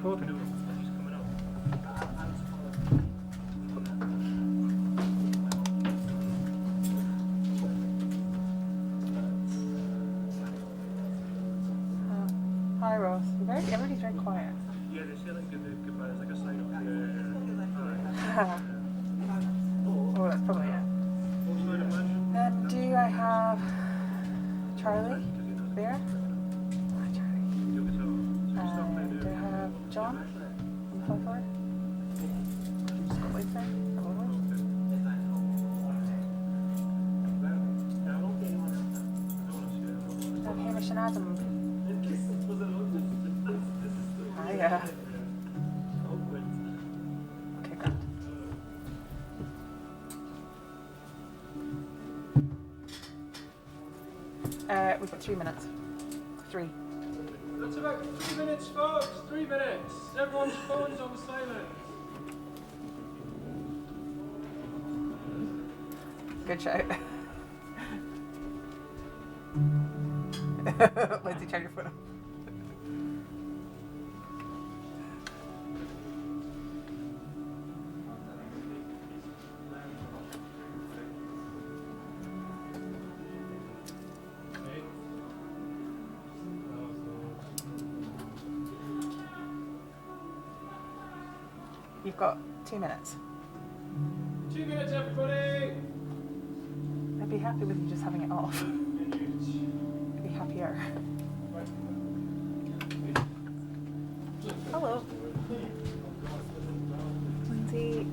recording. Hi Ross. Everybody's very quiet. Yeah, they say like goodbye as like a sign off. Oh, that's probably it. Do I have Charlie there? Hi Charlie. Do I have John on the floor? Just got lights there? Do I have Hamish and Adam? Hiya. Okay, good. We've got 3 minutes. 3. That's about 3 minutes, folks. 3 minutes. Everyone's phones on silent. Good shout. Lindsay, turn your phone off. You've got 2 minutes. 2 minutes, everybody. I'd be happy with you just having it off. I'd be happier. Hello. Lindsay,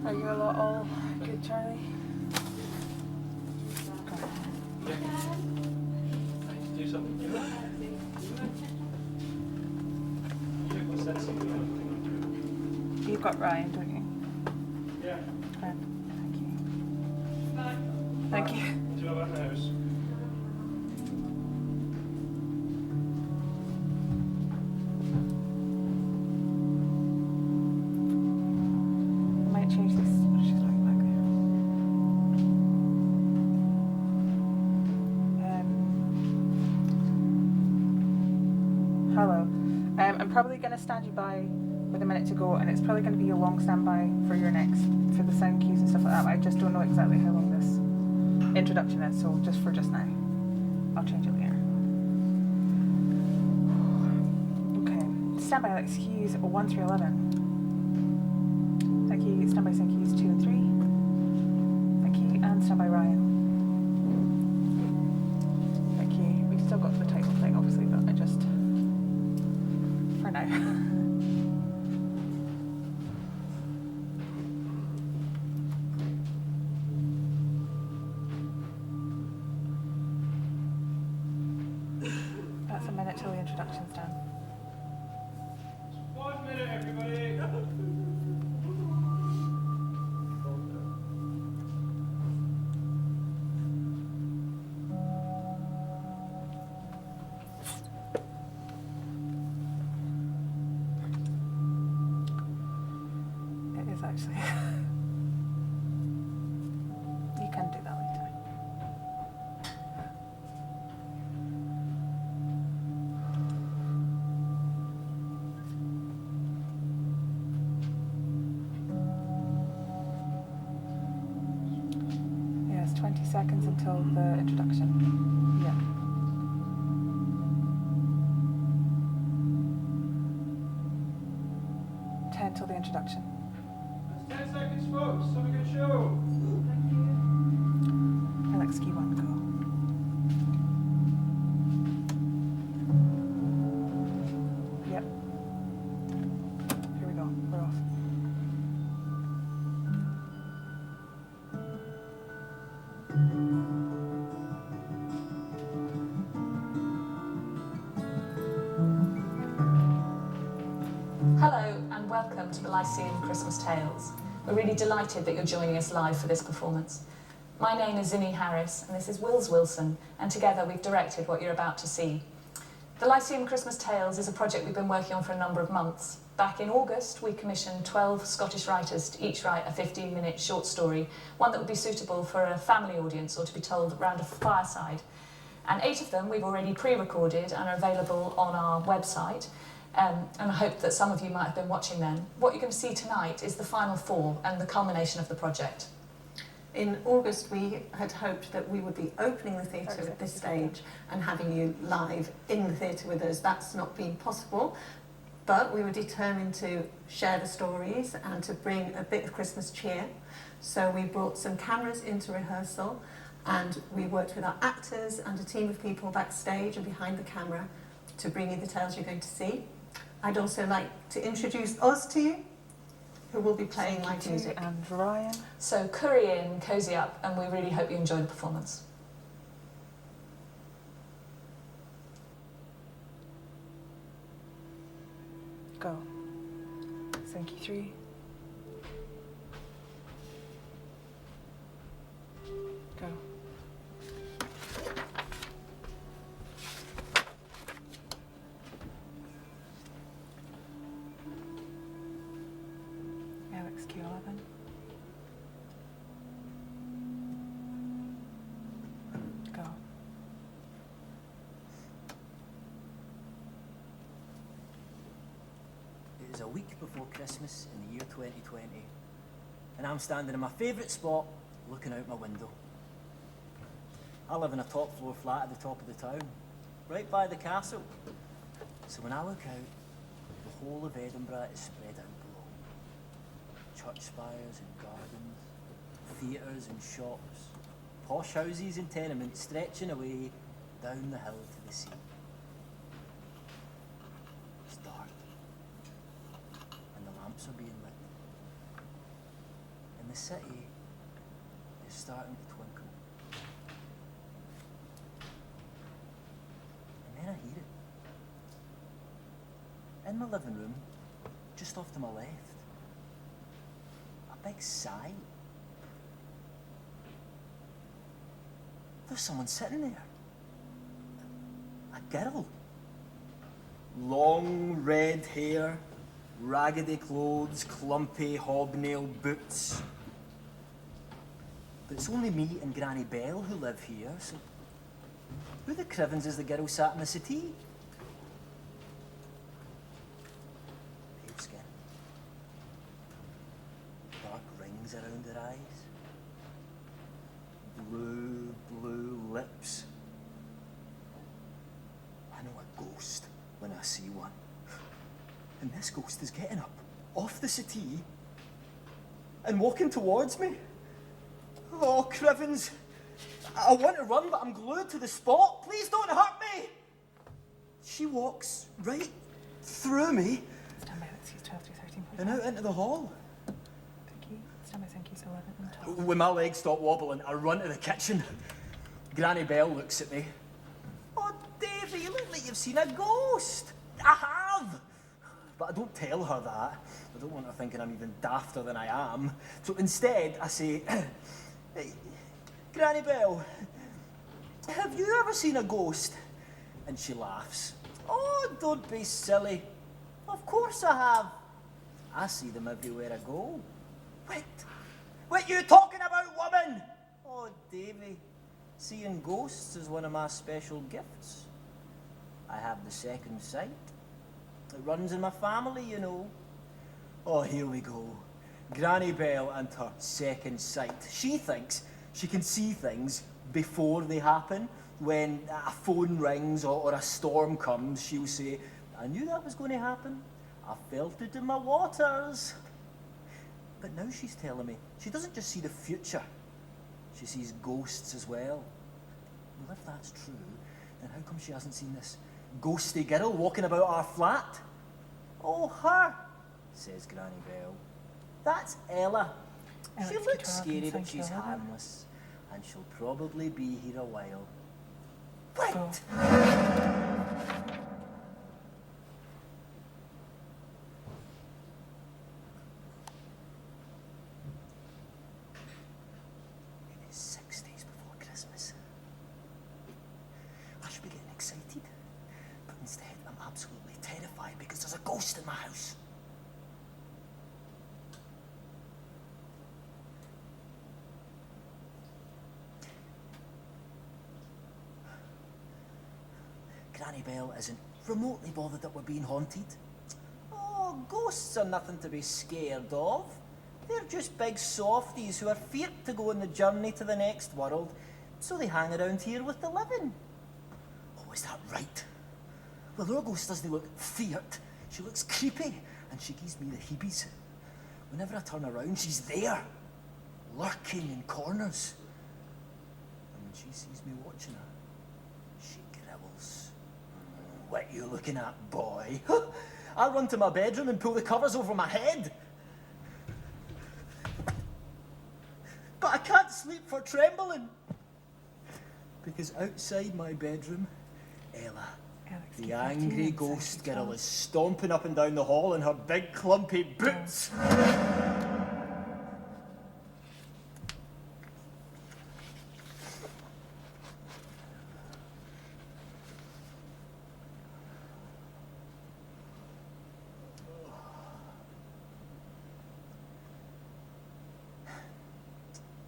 are you all good, Charlie? Do something. You've got Ryan, don't you? Yeah. Thank you. Thank you. Do you know about the house? I might change this. She's like back there. Hello. I'm probably going to stand you by with a minute to go, and it's probably going to be a long standby for your next, for the sound cues and stuff like that. I just don't know exactly how long this introduction is, so just for just now. I'll change it later. Okay. Standby Alex cues 1 through 11. Thank you. Standby sound cues 2 and 3. Thank you. And standby Ryan. Thank you. We've still got the title thing, obviously, but I just, for now. That's a minute till the introduction's done. 1 minute, everybody. It is actually. You can do that later. Yeah, it's 20 seconds until the introduction. Yeah. Till the introduction. That's 10 seconds, folks. Have a good show. Alex, you want to go? Yep. Here we go. We're off. Hello and welcome to the Lyceum Christmas Tales. We're really delighted that you're joining us live for this performance. My name is Zinnie Harris and this is Wils Wilson, and together we've directed what you're about to see. The Lyceum Christmas Tales is a project we've been working on for a number of months. Back in August, we commissioned 12 Scottish writers to each write a 15-minute short story, one that would be suitable for a family audience or to be told around a fireside. And 8 of them we've already pre-recorded and are available on our website. And I hope that some of you might have been watching them. What you're going to see tonight is the final 4 and the culmination of the project. In August, we had hoped that we would be opening the theatre at this stage and having you live in the theatre with us. That's not been possible, but we were determined to share the stories and to bring a bit of Christmas cheer. So we brought some cameras into rehearsal, and we worked with our actors and a team of people backstage and behind the camera to bring you the tales you're going to see. I'd also like to introduce Oğuz to you, who will be playing live music. And Ryan. So curry in, cozy up, and we really hope you enjoy the performance. Go. Thank you, 3. Go. Alex Q11. Go. It is a week before Christmas in the year 2020, and I'm standing in my favourite spot, looking out my window. I live in a top floor flat at the top of the town, right by the castle. So when I look out, the whole of Edinburgh is spread out below. Church spires and gardens, theatres and shops, posh houses and tenements stretching away down the hill to the sea. It's dark, and the lamps are being lit. And the city is starting to twinkle. And then I hear it. In my living room, just off to my left. A big sigh. There's someone sitting there. A girl. Long red hair, raggedy clothes, clumpy hobnail boots. But it's only me and Granny Bell who live here, so who the crivens is the girl sat in the settee? Pale skin. Dark rings around her eyes. Blue lips. I know a ghost when I see one. And this ghost is getting up off the settee and walking towards me. Oh, crivens. I want to run, but I'm glued to the spot. Please don't hurt me. She walks right through me Stand by, let's use 12 through 13. and out into the hall. Thank you. Stand by, thank you, 11 and 12. When my legs stop wobbling, I run to the kitchen. Granny Bell looks at me. Oh, Davy, you look like you've seen a ghost. I have. But I don't tell her that. I don't want her thinking I'm even dafter than I am. So instead, I say, hey, Granny Bell, have you ever seen a ghost? And she laughs. Oh, don't be silly. Of course I have. I see them everywhere I go. Wait. What you talking about, woman? Oh, Davy, seeing ghosts is one of my special gifts. I have the second sight. It runs in my family, you know. Oh, here we go. Granny Bell and her second sight. She thinks she can see things before they happen. When a phone rings or a storm comes, she'll say, I knew that was going to happen. I felt it in my waters. But now she's telling me she doesn't just see the future. She sees ghosts as well. Well, if that's true, then how come she hasn't seen this ghosty girl walking about our flat? Oh, her, says Granny Bell. That's Ella. She looks scary, but she's harmless. And she'll probably be here a while. Wait! It is 6 days before Christmas. I should be getting excited, but instead I'm absolutely terrified because there's a ghost in my house. Granny Bell isn't remotely bothered that we're being haunted. Oh, ghosts are nothing to be scared of. They're just big softies who are feared to go on the journey to the next world, so they hang around here with the living. Oh, is that right? Well, our ghost doesn't look feared. She looks creepy, and she gives me the heebies. Whenever I turn around, she's there, lurking in corners. And when she sees me watching her, she growls. What are you looking at, boy? I run to my bedroom and pull the covers over my head. But I can't sleep for trembling. Because outside my bedroom, Ella, the angry ghost girl, is stomping up and down the hall in her big clumpy boots.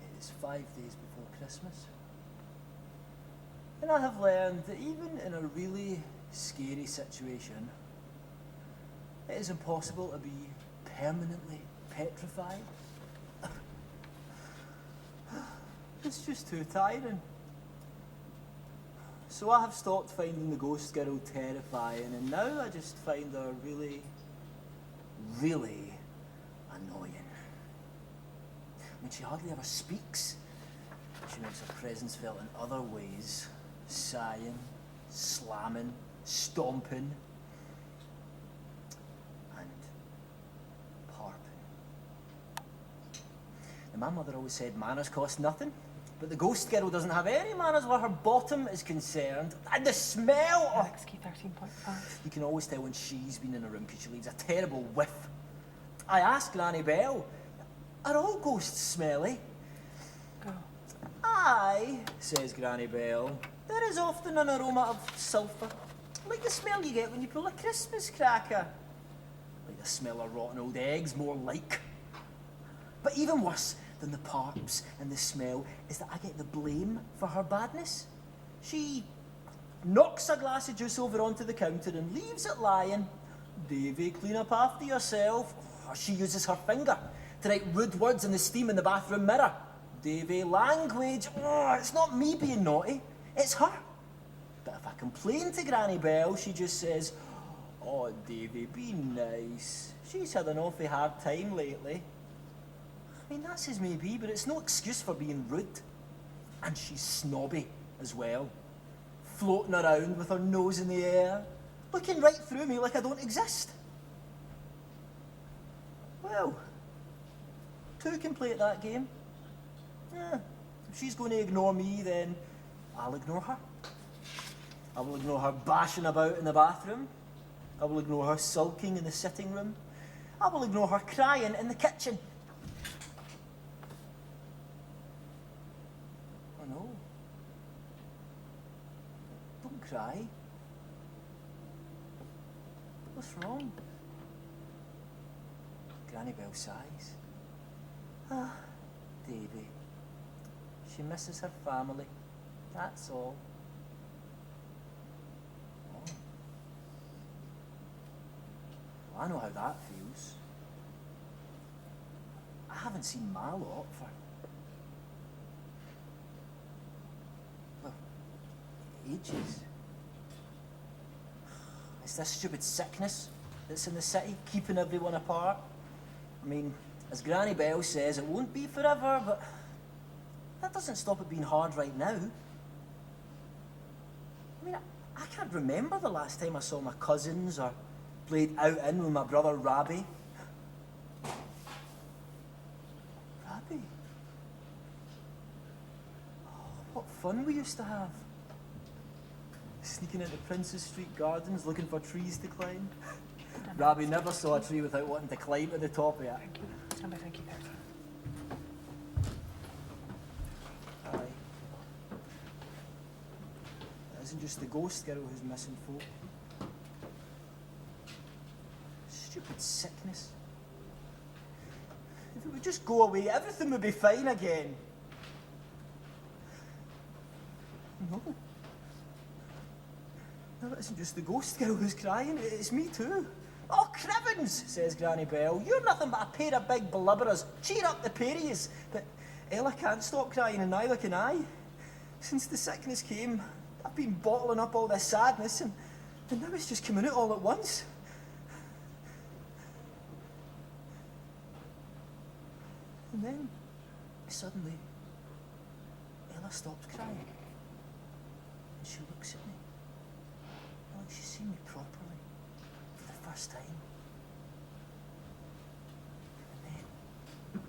It is 5 days before Christmas. And I have learned that even in a really scary situation, it is impossible to be permanently petrified. It's just too tiring. So I have stopped finding the ghost girl terrifying, and now I just find her really, really annoying. I mean, she hardly ever speaks. She makes her presence felt in other ways. Sighing, slamming, stomping, and parping. Now, my mother always said manners cost nothing, but the ghost girl doesn't have any manners where her bottom is concerned. And the smell! Oh, Key 13.5. you can always tell when she's been in a room because she leaves a terrible whiff. I asked Granny Bell, are all ghosts smelly? Go. Aye, says Granny Bell. There is often an aroma of sulphur, like the smell you get when you pull a Christmas cracker. Like the smell of rotten old eggs, more like. But even worse than the parps and the smell is that I get the blame for her badness. She knocks a glass of juice over onto the counter and leaves it lying. Davy, clean up after yourself. Or she uses her finger to write rude words in the steam in the bathroom mirror. Davy, language. Oh, it's not me being naughty. It's her. But if I complain to Granny Bell, she just says, oh, Davy, be nice. She's had an awfully hard time lately. I mean, that's as may be, but it's no excuse for being rude. And she's snobby as well. Floating around with her nose in the air, looking right through me like I don't exist. Well, two can play at that game. Yeah, if she's going to ignore me, then I'll ignore her. I will ignore her bashing about in the bathroom. I will ignore her sulking in the sitting room. I will ignore her crying in the kitchen. Oh no. Don't cry. What's wrong? Granny Bell sighs. Ah, Davy. She misses her family. That's all. Oh. Well, I know how that feels. I haven't seen my lot for, well, ages. It's this stupid sickness that's in the city, keeping everyone apart. I mean, as Granny Bell says, it won't be forever, but that doesn't stop it being hard right now. I mean, I can't remember the last time I saw my cousins or played out in with my brother Reppe. Reppe? Oh, what fun we used to have. Sneaking into Princess Street Gardens looking for trees to climb. Reppe never saw a tree without wanting to climb to the top of it. Number 13. Aye. It isn't just the ghost girl who's missing folk. Stupid sickness. If it would just go away, everything would be fine again. No. No, it isn't just the ghost girl who's crying, it's me too. Oh, Cribbins, says Granny Bell. You're nothing but a pair of big blubberers. Cheer up the paries. But Ella can't stop crying and neither can I. Since the sickness came, I've been bottling up all this sadness and now it's just coming out all at once. And then, suddenly, Ella stops crying. And she looks at me. Like she's seen me properly, for the first time. And then,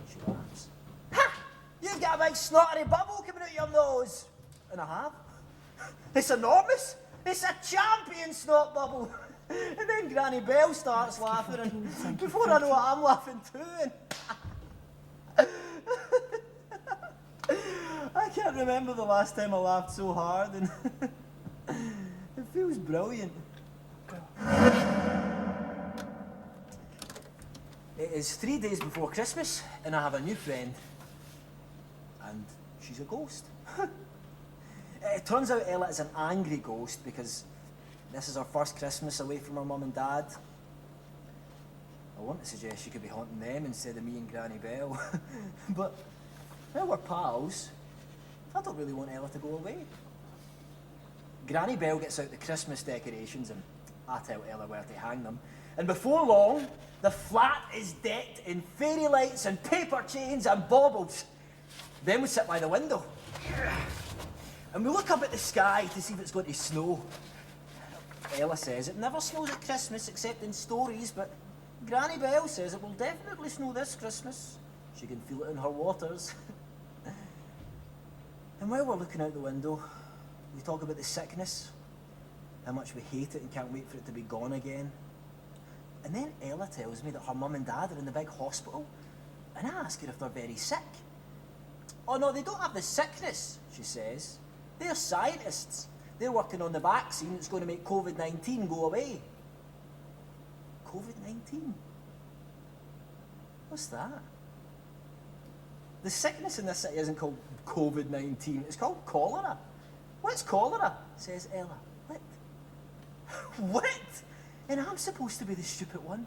she laughs. Ha! You've got a big snottery bubble coming out your nose! And I have. It's enormous! It's a champion snot bubble! And then Granny Bell starts laughing, and before I know it, I'm laughing too. And I can't remember the last time I laughed so hard, and it feels brilliant. It is 3 days before Christmas, and I have a new friend. And she's a ghost. It turns out Ella is an angry ghost because this is her first Christmas away from her mum and dad. I want to suggest she could be haunting them instead of me and Granny Bell. But now we're pals, I don't really want Ella to go away. Granny Bell gets out the Christmas decorations and I tell Ella where to hang them. And before long, the flat is decked in fairy lights and paper chains and baubles. Then we sit by the window and we look up at the sky to see if it's going to snow. Ella says it never snows at Christmas except in stories, but Granny Bell says it will definitely snow this Christmas. She can feel it in her waters. And while we're looking out the window, we talk about the sickness, how much we hate it and can't wait for it to be gone again. And then Ella tells me that her mum and dad are in the big hospital, and I ask her if they're very sick. Oh no, they don't have the sickness, she says. They're scientists. They're working on the vaccine that's going to make COVID-19 go away. COVID-19? What's that? The sickness in this city isn't called COVID-19, it's called cholera. What's cholera? Says Ella. What? What? And I'm supposed to be the stupid one?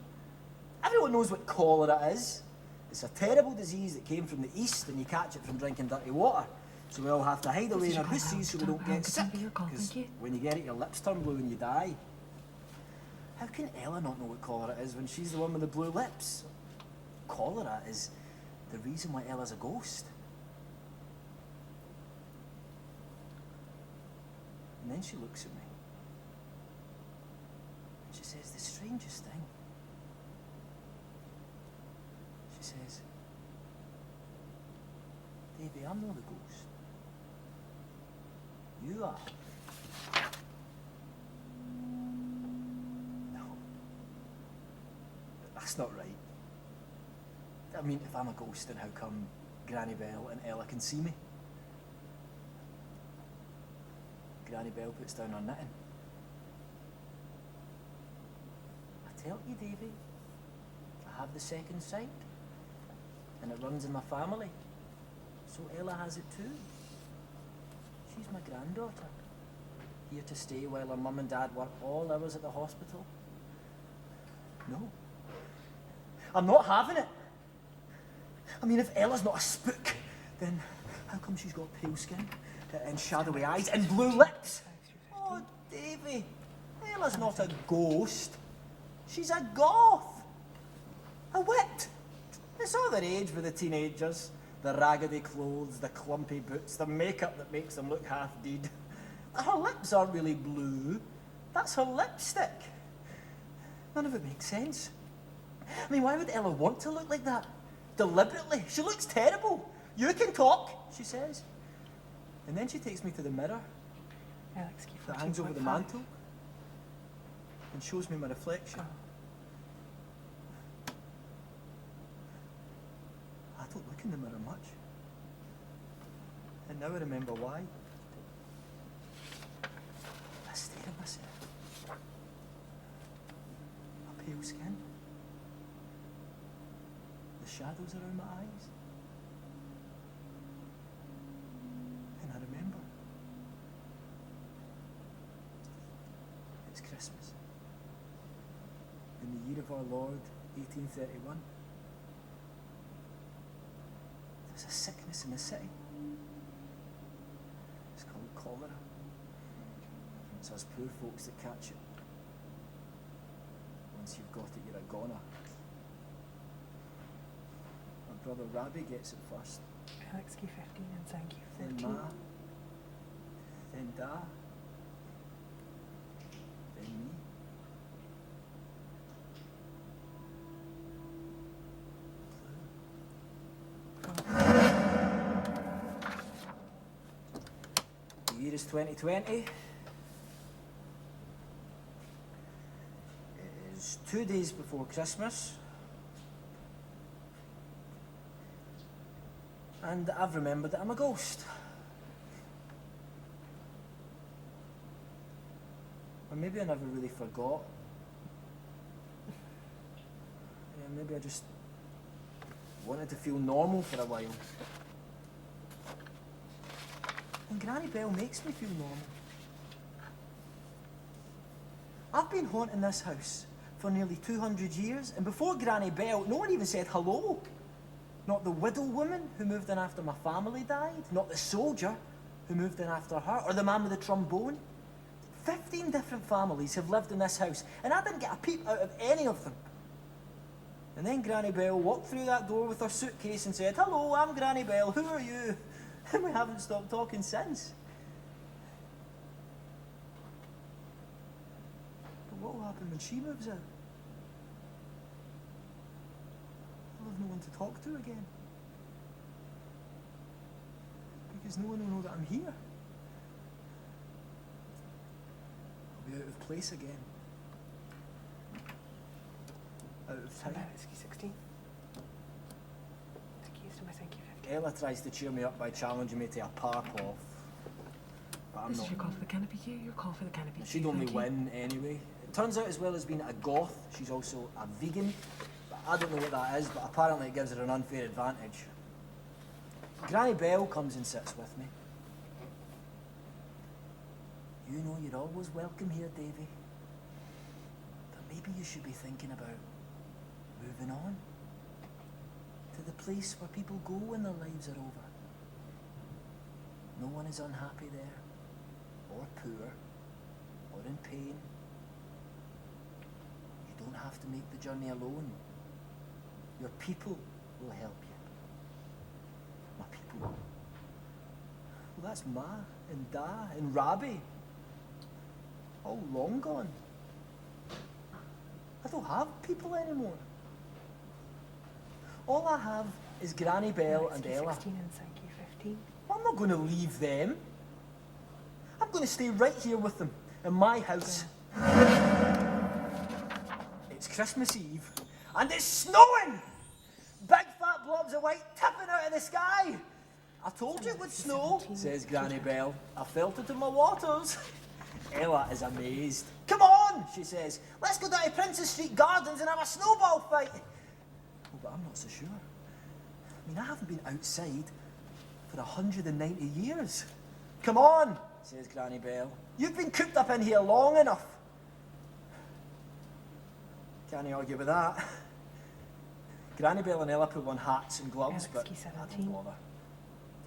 Everyone knows what cholera is. It's a terrible disease that came from the east and you catch it from drinking dirty water. So we all have to hide away in our hoosies so we don't get sick. Because when you get it, your lips turn blue and you die. How can Ella not know what cholera is when she's the one with the blue lips? Cholera is the reason why Ella's a ghost. And then she looks at me. And she says the strangest thing. She says, Davy, I'm not the ghost. You are. No. That's not right. I mean, if I'm a ghost, then how come Granny Bell and Ella can see me? Granny Bell puts down her knitting. I tell you, Davy, I have the second sight, and it runs in my family. So Ella has it too. She's my granddaughter, here to stay while her mum and dad work all hours at the hospital. No, I'm not having it. I mean, if Ella's not a spook, then how come she's got pale skin and shadowy eyes and blue lips? Oh, Davy, Ella's not a ghost. She's a goth. A wit. It's all the rage with the teenagers. The raggedy clothes, the clumpy boots, the makeup that makes them look half dead. Her lips aren't really blue. That's her lipstick. None of it makes sense. I mean, why would Ella want to look like that? Deliberately. She looks terrible. You can talk, she says. And then she takes me to the mirror that hangs over the mantel and shows me my reflection. I don't look in the mirror much. And now I remember why. I stare at myself. My pale skin. The shadows around my eyes. And I remember. of our Lord, 1831. There's a sickness in the city. It's called cholera. It's us poor folks that catch it. Once you've got it, you're a goner. My brother Rabbie gets it first. Alex Q 15 and Zang Q Then 13. Ma. Then Da. Then me. The year is 2020. It is 2 days before Christmas. And I've remembered that I'm a ghost. Or maybe I never really forgot. Yeah, maybe I just wanted to feel normal for a while. And Granny Bell makes me feel normal. I've been haunting this house for nearly 200 years, and before Granny Bell, no one even said hello. Not the widow woman who moved in after my family died, not the soldier who moved in after her, or the man with the trombone. 15 different families have lived in this house, and I didn't get a peep out of any of them. And then Granny Bell walked through that door with her suitcase and said, "Hello, I'm Granny Bell, who are you?" And we haven't stopped talking since. But what will happen when she moves out? I'll have no one to talk to again. Because no one will know that I'm here. I'll be out of place again. Out of time. Alex Q 16. The keys to my Zang Q 15. Ella tries to cheer me up by challenging me to a park off. But I'm This not. is your call for the canopy queue, your call for the canopy queue. She'd only thank you. win anyway. It turns out, as well as being a goth, she's also a vegan. But I don't know what that is, but apparently it gives her an unfair advantage. Granny Bell comes and sits with me. You know you're always welcome here, Davy. But maybe you should be thinking about moving on to the place where people go when their lives are over. No one is unhappy there, or poor, or in pain. You don't have to make the journey alone. Your people will help you. My people. Well, that's Ma and Da and Rabbie. All long gone. I don't have people anymore. All I have is Granny Bell Alex and Q Ella. 16 and Zang Q 15. I'm not going to leave them. I'm going to stay right here with them, in my house. It's Christmas Eve, and it's snowing! Big fat blobs of white tipping out of the sky. I told you it would snow, says Granny Bell. I felt it in my waters. Ella is amazed. Come on, she says. Let's go down to Princess Street Gardens and have a snowball fight. Oh, but I'm not so sure. I mean, I haven't been outside for 190 years. Come on, says Granny Bell. You've been cooped up in here long enough. Can't argue with that. Granny Bell and Ella put on hats and gloves, Alex but Q I 17. don't bother.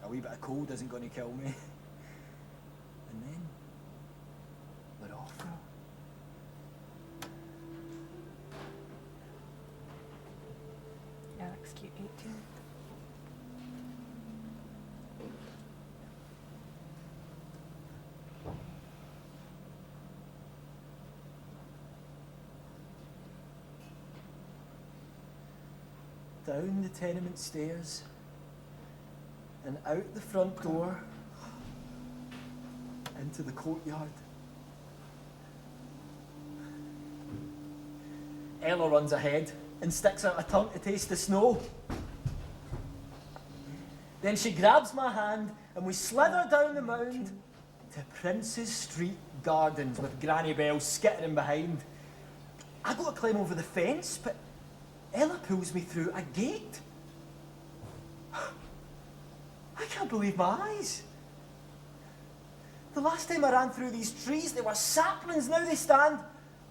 A wee bit of cold isn't going to kill me. And then we're off. Go. Alex Q 18. Down the tenement stairs and out the front door into the courtyard. Ella runs ahead and sticks out a tongue to taste the snow. Then she grabs my hand and we slither down the mound to Princess Street Gardens with Granny Bell skittering behind. I go to climb over the fence, but Ella pulls me through a gate. I can't believe my eyes. The last time I ran through these trees, they were saplings. Now they stand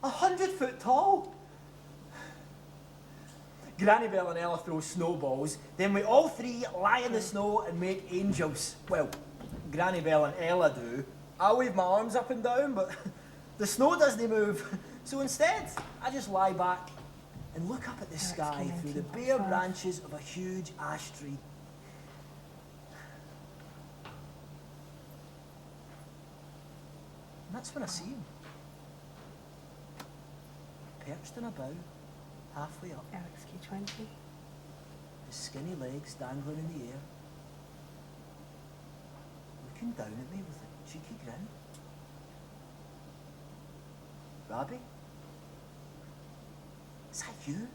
100 foot tall. Granny Bell and Ella throw snowballs, then we all three lie in the snow and make angels. Well, Granny Bell and Ella do. I wave my arms up and down, but the snow doesn't move. So instead, I just lie back and look up at the sky through the bare branches of a huge ash tree. And that's when I see him. Perched in a bough, halfway up. Alex Q20. His skinny legs dangling in the air. Looking down at me with a cheeky grin. Rabbie? Is that you?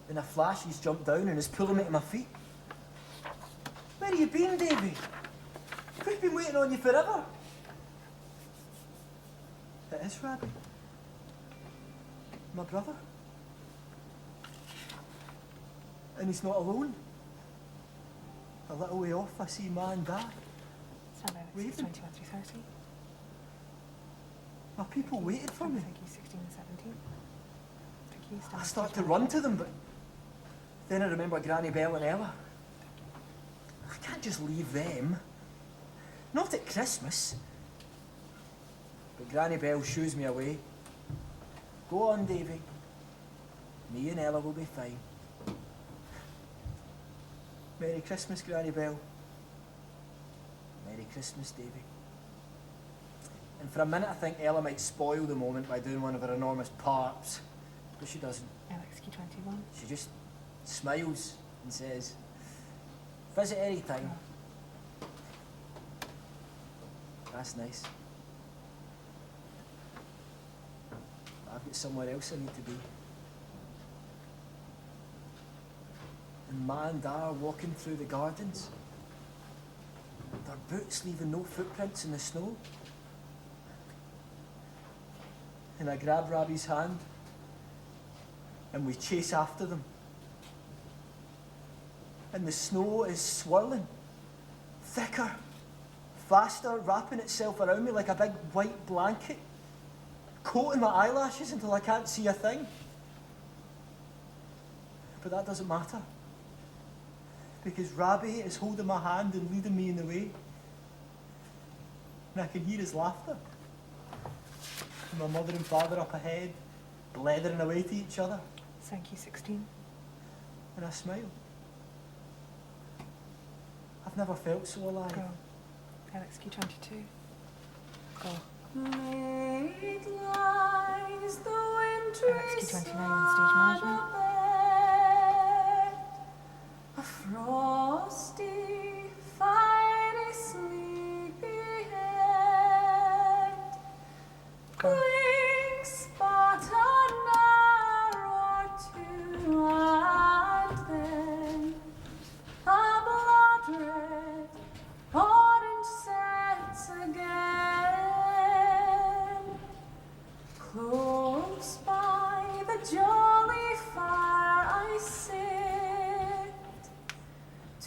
In a flash, he's jumped down and is pulling me to my feet. Where have you been, Davy? We've been waiting on you forever. It is Rabbie. My brother. And he's not alone. A little way off, I see Ma and Dad. Stand by, Alex Waving. 21 through 30. My people waited for me. Thank you, 16 and 17. Thank you, stand I by, start to 21. run to them, but then I remember Granny Bell and Ella. I can't just leave them. Not at Christmas. But Granny Bell shoos me away. Go on, Davy. Me and Ella will be fine. Merry Christmas, Granny Bell. Merry Christmas, Davy. And for a minute I think Ella might spoil the moment by doing one of her enormous parts. But she doesn't. Alex Q21. She just smiles and says, visit any time. That's nice. I've got somewhere else I need to be. And Ma and Da are walking through the gardens. Their boots leaving no footprints in the snow. And I grab Rabbie's hand and we chase after them. And the snow is swirling, thicker, faster, wrapping itself around me like a big white blanket, coating my eyelashes until I can't see a thing. But that doesn't matter, because Rabbie is holding my hand and leading me in the way. And I can hear his laughter. And my mother and father up ahead, blethering away to each other. Thank you, 16. And I smile. I've never felt so alive. Go. Alex Q22. Go. Late lies the wintry Alex Q29 sun on stage management. abed, a frosty, fiery, sleepy head. Go. Blinks but an hour or two, and then a blood red orange sets again. Close by the jolly fire I sit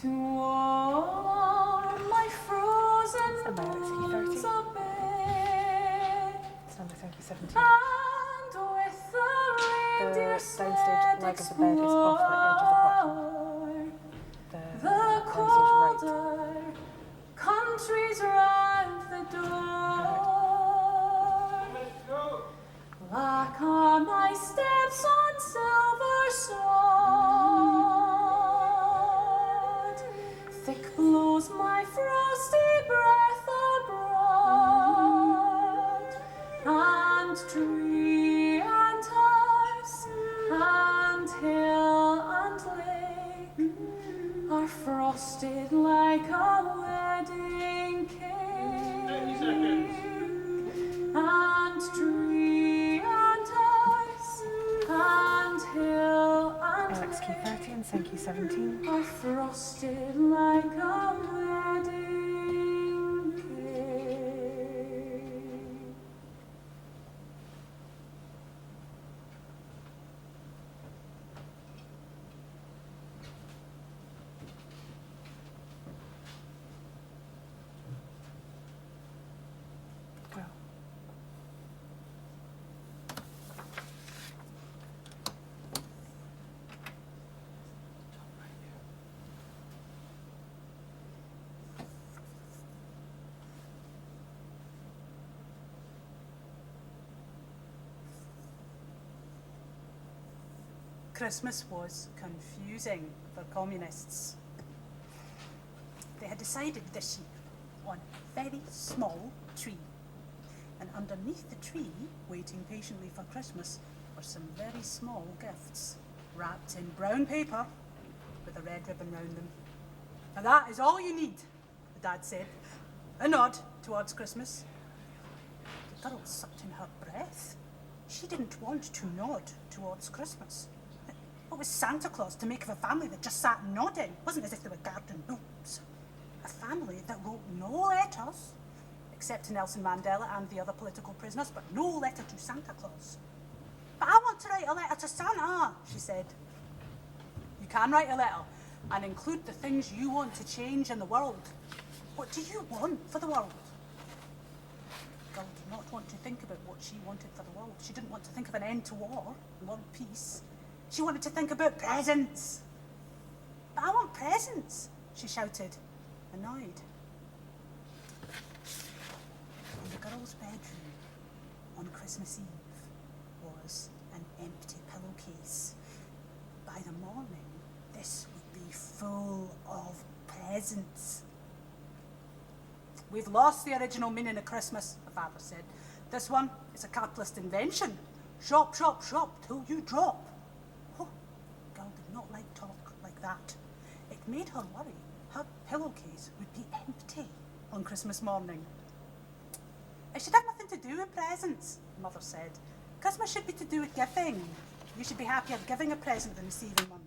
to warm my frozen Stand by, Alex, bones Q30. a bit. Stand by, thank you, 17. And with the reindeer downstage leg of the bed is off the edge of the platform. The the downstage right. colder countries round the door. Go. Black are my steps on silver sward. Thick blows my frosty breath abroad. And tree and house and hill and lake are frosted like a wedding 30 seconds. cake. And tree and house and hill and Alex Q30 and thank you, 17. are frosted like a wedding cake. Go. Christmas was confusing for communists. They had decided this year on a very small tree. And underneath the tree, waiting patiently for Christmas, were some very small gifts, wrapped in brown paper with a red ribbon round them. "And that is all you need," the dad said, a nod towards Christmas. The girl sucked in her breath. She didn't want to nod towards Christmas. What was Santa Claus to make of a family that just sat nodding? It wasn't as if they were garden gnomes. A family that wrote no letters, except to Nelson Mandela and the other political prisoners, but no letter to Santa Claus. "But I want to write a letter to Santa," she said. "You can write a letter and include the things you want to change in the world. What do you want for the world?" The girl did not want to think about what she wanted for the world. She didn't want to think of an end to war and world peace. She wanted to think about presents. "But I want presents," she shouted, annoyed. In the girl's bedroom on Christmas Eve was an empty pillowcase. By the morning, this would be full of presents. "We've lost the original meaning of Christmas," the father said. "This one is a capitalist invention. Shop, shop, shop till you drop." Oh, the girl did not like talk like that. It made her worry her pillowcase would be empty on Christmas morning. "It should have nothing to do with presents," Mother said. "Christmas should be to do with giving. You should be happier giving a present than receiving one."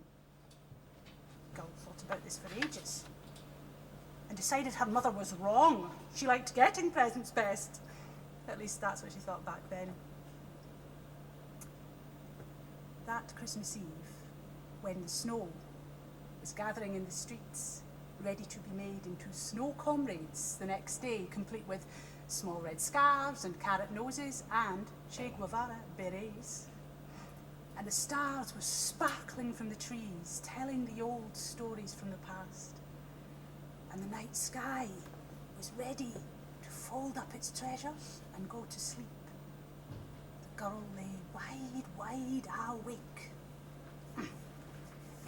The girl thought about this for ages and decided her mother was wrong. She liked getting presents best. At least that's what she thought back then. That Christmas Eve, when the snow was gathering in the streets, ready to be made into snow comrades the next day, complete with small red scarves and carrot noses and Che Guevara berets. And the stars were sparkling from the trees, telling the old stories from the past. And the night sky was ready to fold up its treasures and go to sleep. The girl lay wide awake.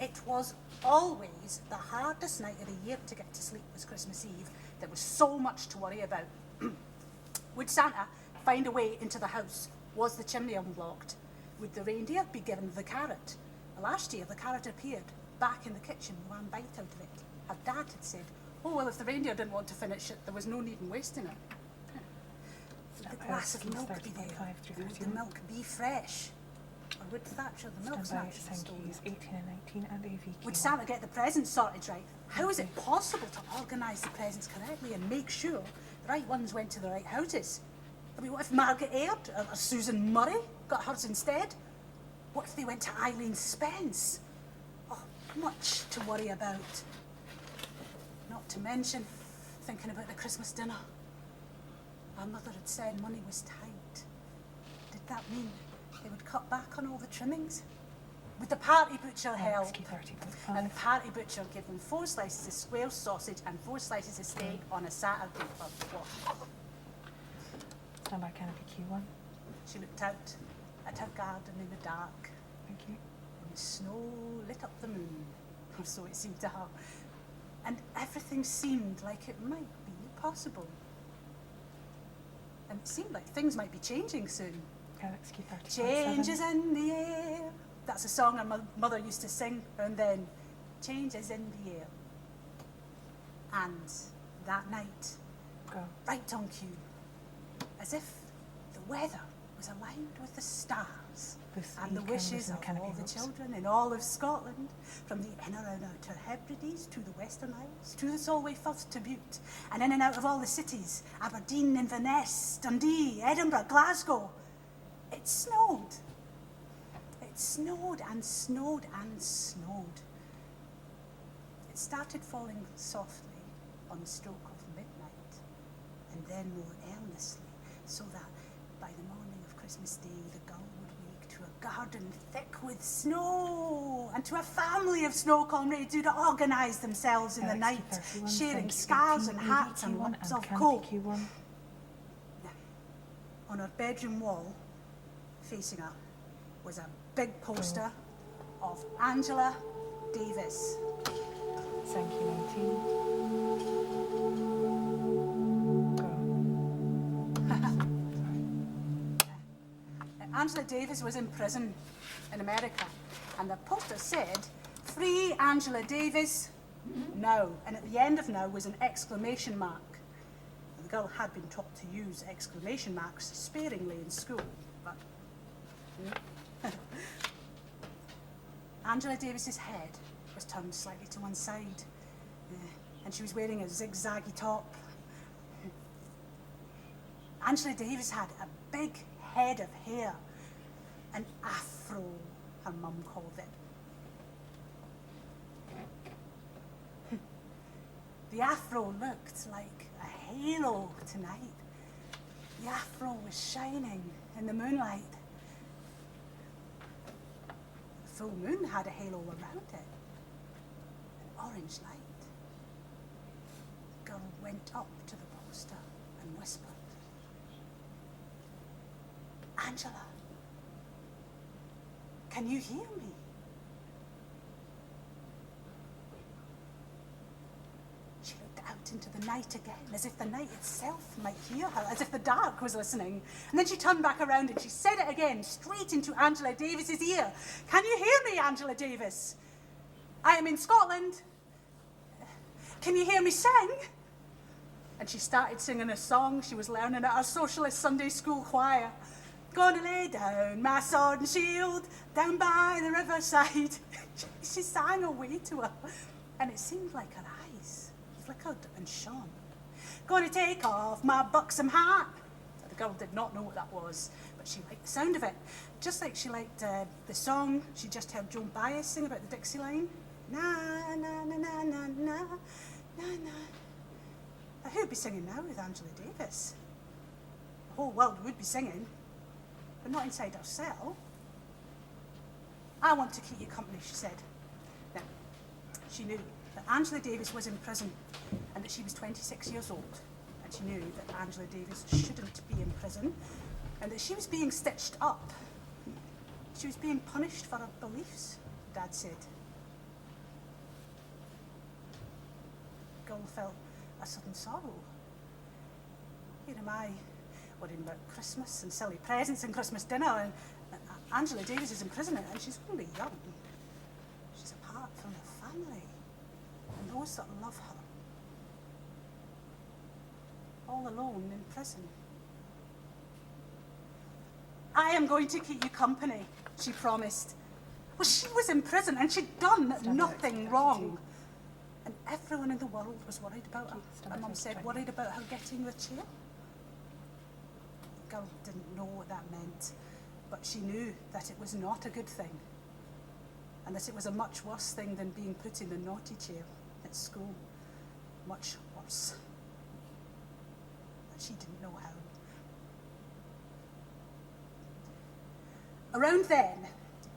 It was always the hardest night of the year to get to sleep was Christmas Eve. There was so much to worry about. Would Santa find a way into the house? Was the chimney unblocked? Would the reindeer be given the carrot? Last year, the carrot appeared back in the kitchen with one bite out of it. Her dad had said, "Oh, well, if the reindeer didn't want to finish it, there was no need in wasting it." Would the glass of milk be there? Would the milk be fresh? Or would Thatcher the milk snatcher stolen? 18 and 19 and AV. Would Santa get the presents sorted right? How is it possible to organise the presents correctly and make sure the right ones went to the right houses? I mean, what if Margaret Aird or Susan Murray got hers instead? What if they went to Eileen Spence? Oh, much to worry about. Not to mention thinking about the Christmas dinner. Our mother had said money was tight. Did that mean they would cut back on all the trimmings? Would the party butcher help? And the party butcher give them 4 slices of square sausage and 4 slices of steak on a Saturday for what? Stand by canopy Q1. She looked out at her garden in the dark. Thank you. And the snow lit up the moon, or so it seemed to her. And everything seemed like it might be possible. And it seemed like things might be changing soon. Galaxy 30. Changes in the air. That's a song our mother used to sing, and then changes in the air. And that night, Go. right on cue, as if the weather was aligned with the stars and the wishes of all the children in all of Scotland, from the inner and outer Hebrides to the Western Isles, to the Solway Firth to Bute, and in and out of all the cities, Aberdeen, Inverness, Dundee, Edinburgh, Glasgow. It snowed. It snowed and snowed and snowed. It started falling softly on the stroke of midnight, and then more earnestly, so that by the morning of Christmas Day, the girl would wake to a garden thick with snow, and to a family of snow comrades who'd organised themselves in the night, sharing scarves and hats and lumps of coal. On her bedroom wall, facing her, was a big poster of Angela Davis. Thank you, 19. Angela Davis was in prison in America, and the poster said, "Free Angela Davis, now." And at the end of now was an exclamation mark. The girl had been taught to use exclamation marks sparingly in school, but Angela Davis's head was turned slightly to one side, and she was wearing a zigzaggy top. Angela Davis had a big head of hair, an afro, her mum called it. The afro looked like a halo tonight. The afro was shining in the moonlight. The full moon had a halo around it, an orange light. The girl went up to the poster and whispered, "Angela, can you hear me?" She looked out into the night again, as if the night itself might hear her, as if the dark was listening. And then she turned back around and she said it again, straight into Angela Davis's ear. "Can you hear me, Angela Davis? I am in Scotland. Can you hear me sing?" And she started singing a song she was learning at her socialist Sunday school choir. "Gonna lay down my sword and shield down by the riverside." She sang away to her, and it seemed like her eyes flickered and shone. "Gonna take off my buxom hat." The girl did not know what that was, but she liked the sound of it, just like she liked the song she just heard Joan Baez sing about the Dixie line. Na na na na na na na na. Now, who'd be singing now with Angela Davis? The whole world would be singing, but not inside her cell. "I want to keep you company," she said. Now, she knew that Angela Davis was in prison and that she was 26 years old. And she knew that Angela Davis shouldn't be in prison and that she was being stitched up. She was being punished for her beliefs, Dad said. The girl felt a sudden sorrow. Here am I, worrying about Christmas and silly presents and Christmas dinner, and Angela Davis is in prison and she's only young. She's apart from her family and those that love her. All alone in prison. "I am going to keep you company," she promised. Well, she was in prison and she'd done nothing wrong. And everyone in the world was worried about her. Her mum said, worried about her getting the chair. The girl didn't know what that meant, but she knew that it was not a good thing, and that it was a much worse thing than being put in the naughty chair at school. Much worse. But she didn't know how. Around then,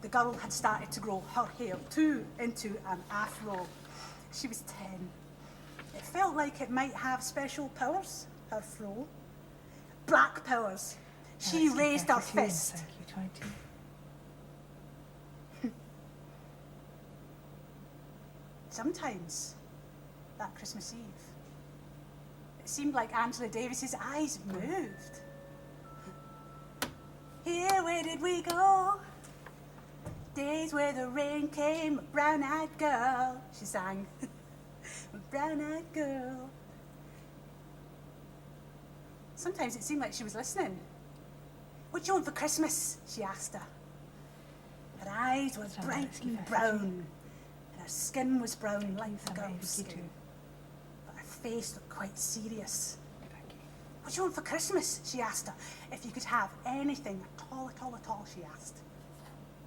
the girl had started to grow her hair too into an afro. She was 10. It felt like it might have special powers, her fro. Black powers. She raised her fist. Thank you, 20. Sometimes, that Christmas Eve, it seemed like Angela Davis's eyes moved. "Here, where did we go? Days where the rain came, a brown-eyed girl," she sang. A brown-eyed girl. Sometimes it seemed like she was listening. "What do you want for Christmas?" she asked her. Her eyes were bright and brown, and her skin was brown like the girl's skin. But her face looked quite serious. "What do you want for Christmas?" she asked her. "If you could have anything at all, she asked.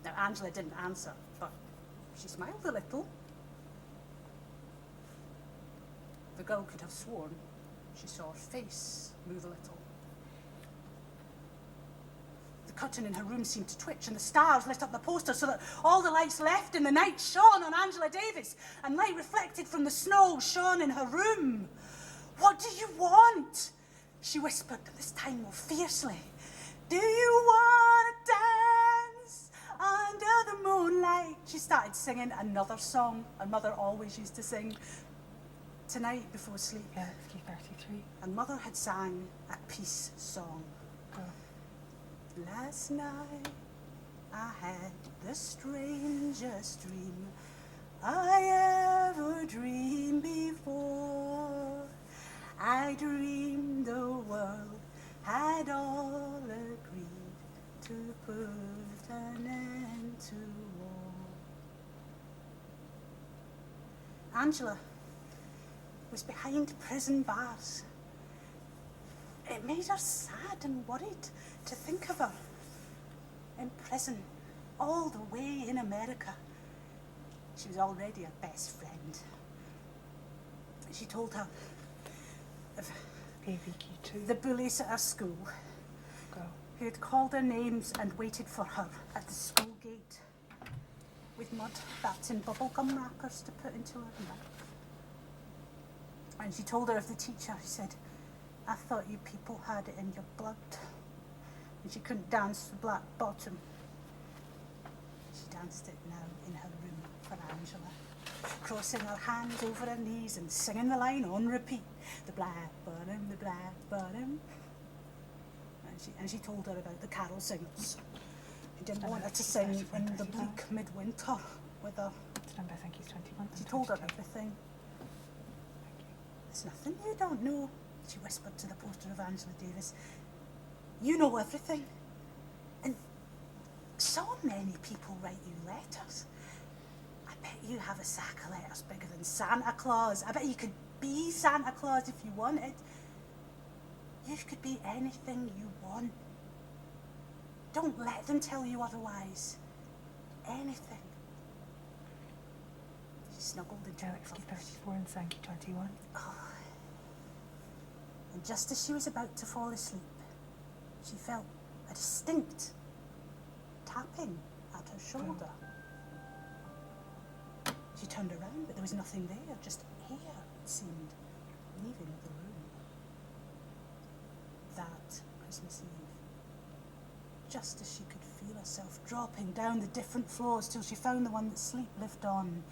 Now, Angela didn't answer, but she smiled a little. The girl could have sworn she saw her face move a little. The curtain in her room seemed to twitch, and the stars lit up the poster so that all the lights left in the night shone on Angela Davis, and light reflected from the snow shone in her room. "What do you want?" she whispered, this time more fiercely. "Do you want to dance? under the moonlight. She started singing another song her mother always used to sing tonight before sleep. Yeah, it's key 33. And Mother had sang a peace song. Go. Last night I had the strangest dream I ever dreamed before. I dreamed the world had all agreed to put an end to war. Angela was behind prison bars. It made her sad and worried to think of her in prison, all the way in America. She was already her best friend. She told her of AVQ2. the bullies at her school Go. who had called her names and waited for her at the school gate with mud wrapped in bubblegum wrappers to put into her mouth. And she told her of the teacher who said, I thought you people had it in your blood. And she couldn't dance the black bottom. She danced it now in her room for Angela, crossing her hands over her knees and singing the line on repeat. The black bottom, the black bottom. And she told her about the carol singers who didn't want her to sing in the bleak midwinter with her. Number, I think he's 21. She told her everything. There's nothing you don't know, she whispered to the poster of Angela Davis. You know everything. And so many people write you letters. I bet you have a sack of letters bigger than Santa Claus. I bet you could be Santa Claus if you wanted. You could be anything you want. Don't let them tell you otherwise. Anything. She snuggled into her Alex, key covers. 34 and Sankey 21. Oh. And just as she was about to fall asleep, she felt a distinct tapping at her shoulder. She turned around, but there was nothing there, just air, it seemed, leaving the room. That Christmas Eve, just as she could feel herself dropping down the different floors till she found the one that sleep lived on.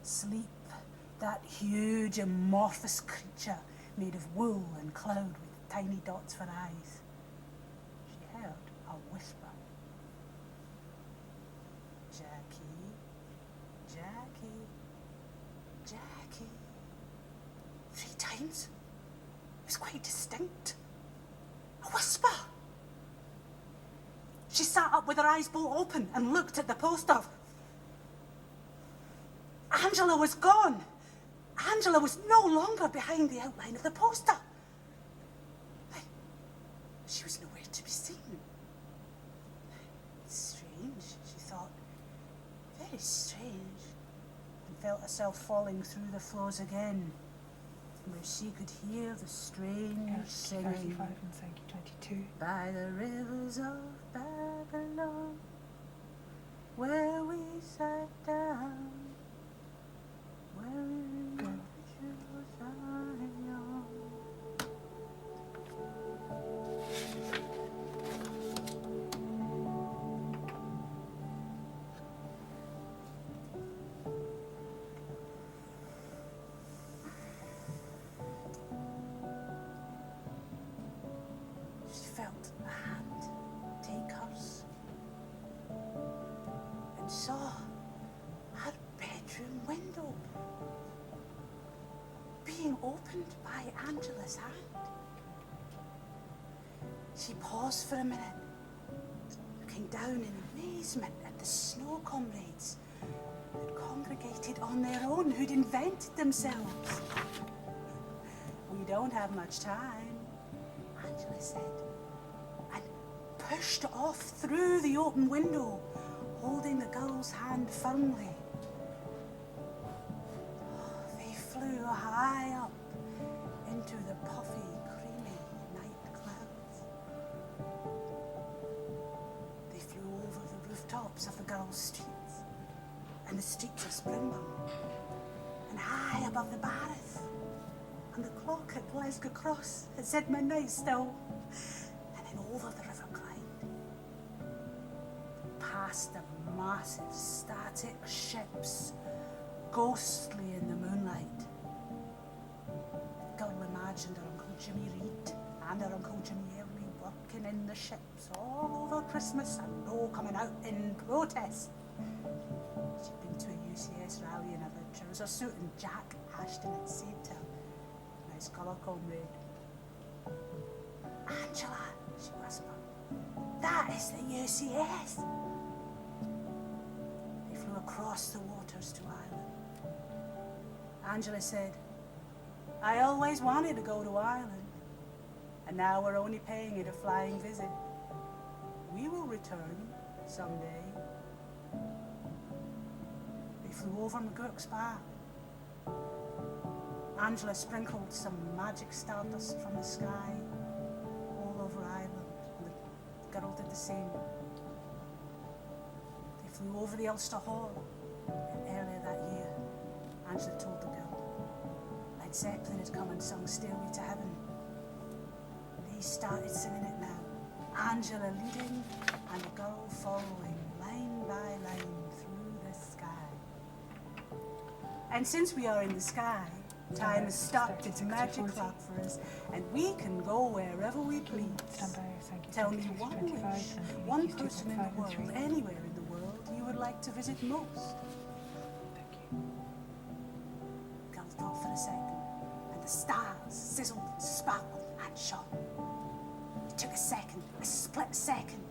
Sleep, that huge amorphous creature made of wool and cloud with tiny dots for eyes. She heard a whisper. Jackie, Jackie, Jackie. 3 times. It was quite distinct. A whisper. She sat up with her eyes bolt open and looked at the poster. Angela was gone. Angela was no longer behind the outline of the poster. She was nowhere to be seen. Strange, she thought. Very strange. And felt herself falling through the floors again, where she could hear the strange singing. 35 and Sankey 22. By the rivers of Babylon, where we sat down, where we Go. She felt a hand take hers and saw her bedroom window being opened by Angela's hand. She paused for a minute, looking down in amazement at the snow comrades who'd congregated on their own, who'd invented themselves. We don't have much time, Angela said, and pushed off through the open window, holding the girl's hand firmly. They flew high up into the puffy, creamy night clouds. They flew over the rooftops of the girls' streets and the streets of Springburn, and high above the Barras. And the clock at Glasgow Cross had said midnight still, and then over the River Clyde, past the massive, static ships, ghostly in the moonlight. The girl imagined her Uncle Jimmy Reed and her Uncle Jimmy Early working in the ships all over Christmas and no coming out in protest. She'd been to a UCS rally in a trouser suit and Jack Ashton had said to her, "Nice colour, comrade." "Angela," she whispered, "that is the UCS." They flew across the waters to Ireland. Angela said, "I always wanted to go to Ireland, and now we're only paying it a flying visit. We will return someday." They flew over McGurk's Bar. Angela sprinkled some magic stardust from the sky all over Ireland, and the girl did the same. They flew over the Ulster Hall, and earlier that year, Angela told the girl, Led Zeppelin had come and sung Stairway to Heaven. They started singing it now, Angela leading and the girl following, line by line through the sky. And since we are in the sky, time has stopped its magic clock for us, and we can go wherever we please. Tell me one wish, one person in the world, anywhere in the world, you would like to visit most. The girl thought for a second, and the stars sizzled, sparkled, and shone. It took a second, a split second.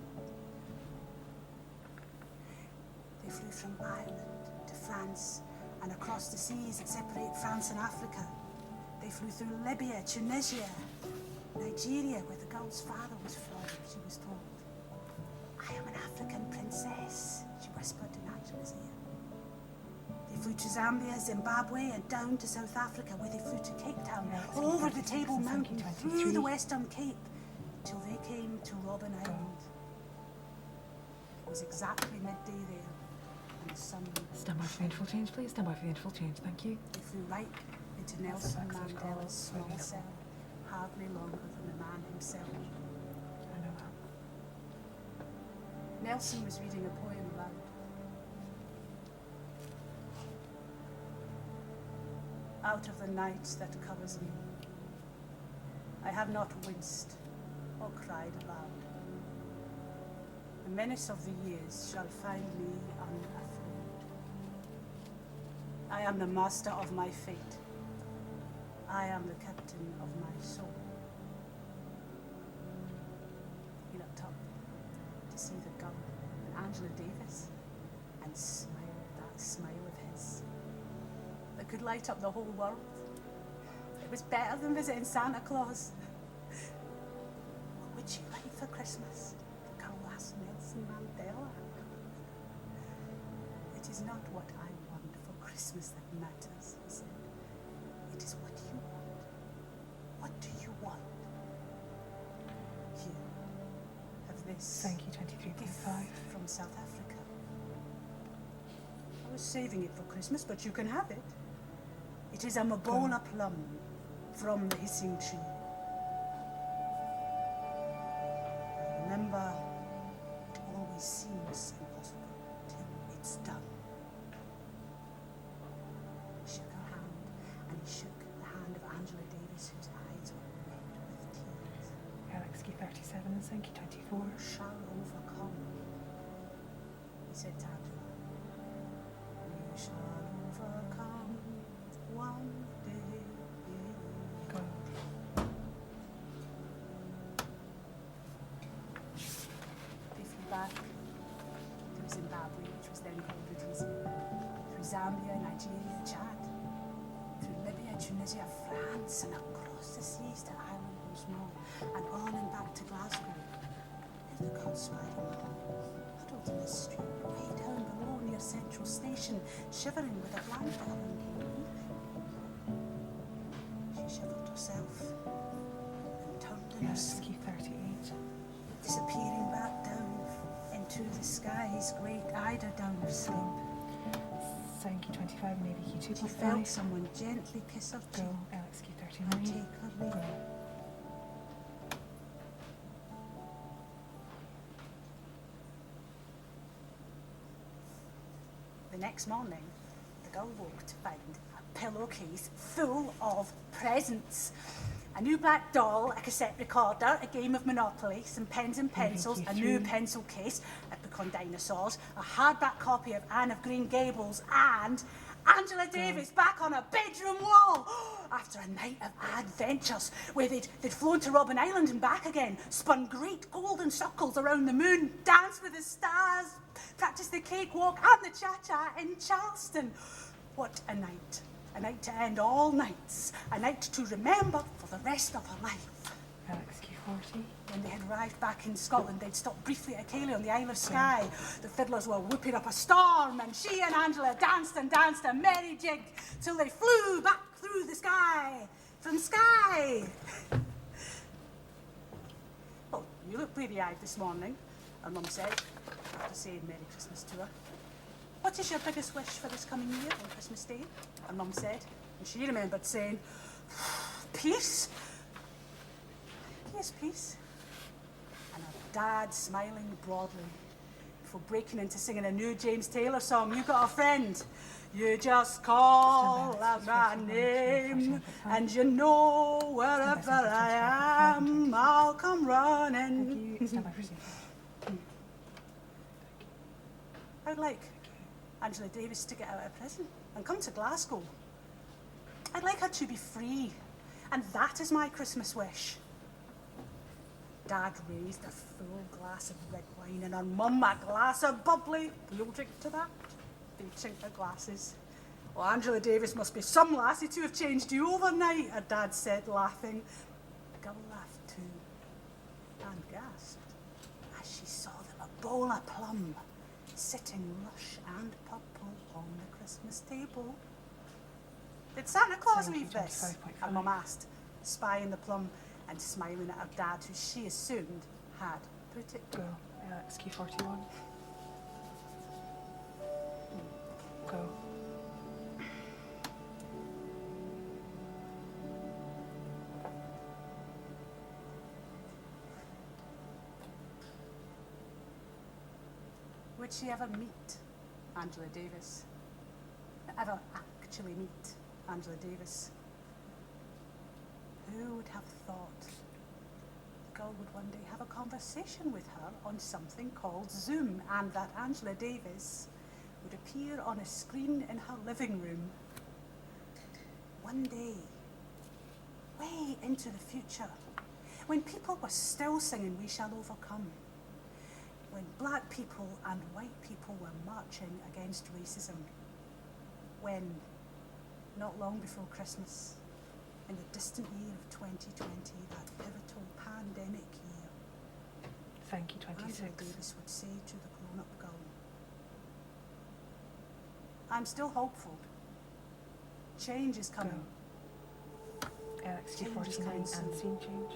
They flew from Ireland to France, and across the seas that separate France and Africa. They flew through Libya, Tunisia, Nigeria, where the girl's father was from, she was told. "I am an African princess," she whispered in Angela's ear. They flew to Zambia, Zimbabwe, and down to South Africa, where they flew to Cape Town, over the Table Mountain, through the Western Cape, till they came to Robben Island. It was exactly midday there. Stand by for the interval change, please. Stand by for the interval change, thank you. They flew right into Nelson Mandela's small cell, hardly longer than the man himself. I know that. Nelson was reading a poem aloud. Out of the night that covers me, I have not winced or cried aloud. The menace of the years shall find me unafraid. I am the master of my fate. I am the captain of my soul. He looked up to see the girl and Angela Davis and smiled that smile of his that could light up the whole world. It was better than visiting Santa Claus. What would you like for Christmas? The girl asked Nelson Mandela. It is not what I want for Christmas that matters, he said. It is what you want. What do you want? Here, have this. Thank you, 23.5. From South Africa. I was saving it for Christmas, but you can have it. It is a Mabola plum from the hissing tree. Remember, it always seems impossible till it's done. He shook her hand, and he shook the hand of Angela Davis, whose eyes were red with tears. LXQ 37 and Sankey 24. You shall overcome, he said to Angela. You shall overcome one day. Go. They flew back through Zimbabwe, which was then called Rhodesia, through Zambia, Nigeria, Chad, through Libya, Tunisia, France, and across the seas to Ireland once more, and on and back to Glasgow. There's the girl sliding along, huddled in the street, way down below near Central Station, shivering with a blanket around her. She shivered herself and turned in her sleep, LXQ 38. disappearing back down into the sky's great eiderdown of sleep. Sankey 25 and ABQ She felt 2.5. someone gently kiss her cheek Go. LXQ and 39. take her leave. Go. next morning, the girl woke to find a pillowcase full of presents. A new black doll, a cassette recorder, a game of Monopoly, some pens and pencils, a new pencil case, a book on dinosaurs, a hardback copy of Anne of Green Gables, and Angela Davis back on a bedroom wall after a night of adventures where they'd flown to Robben Island and back again, spun great golden circles around the moon, danced with the stars, practiced the cakewalk and the cha-cha in Charleston. What a night. A night to end all nights. A night to remember for the rest of her life. Alex Q40. When they had arrived back in Scotland, they'd stopped briefly at Kaye on the Isle of Skye. The fiddlers were whooping up a storm, and she and Angela danced and danced a merry jig till they flew back through the sky. From Skye. Well, you look bleary-eyed this morning, her mum said, after saying Merry Christmas to her. What is your biggest wish for this coming year on Christmas Day? Her mum said, and she remembered saying, peace. Yes, peace. And her dad smiling broadly before breaking into singing a new James Taylor song, You Got a Friend. You just call out my name, and you know wherever I am, I'll come running. I'd like Angela Davis to get out of prison and come to Glasgow. I'd like her to be free, and that is my Christmas wish. Dad raised a full glass of red wine and her mum a glass of bubbly. We'll drink to that. They chinked their glasses. Well, Angela Davis must be some lassie to have changed you overnight, her dad said, laughing. The girl laughed too, and gasped as she saw them a bowl of plum sitting lush and purple on the Christmas table. Did Santa Claus leave this? Her mum asked, spying the plum and smiling at her dad, who she assumed had put it Go. Alex Q41. Go. Would she ever meet Angela Davis? Ever actually meet Angela Davis? Who would have thought the girl would one day have a conversation with her on something called Zoom, and that Angela Davis would appear on a screen in her living room one day, way into the future, when people were still singing We Shall Overcome, when black people and white people were marching against racism, when, not long before Christmas, in the distant year of 2020, that pivotal pandemic year, Thank you, 26. Angela Davis would say to the grown-up girl, I'm still hopeful. Change is coming. Alex Change is Q49 coming and soon. scene change.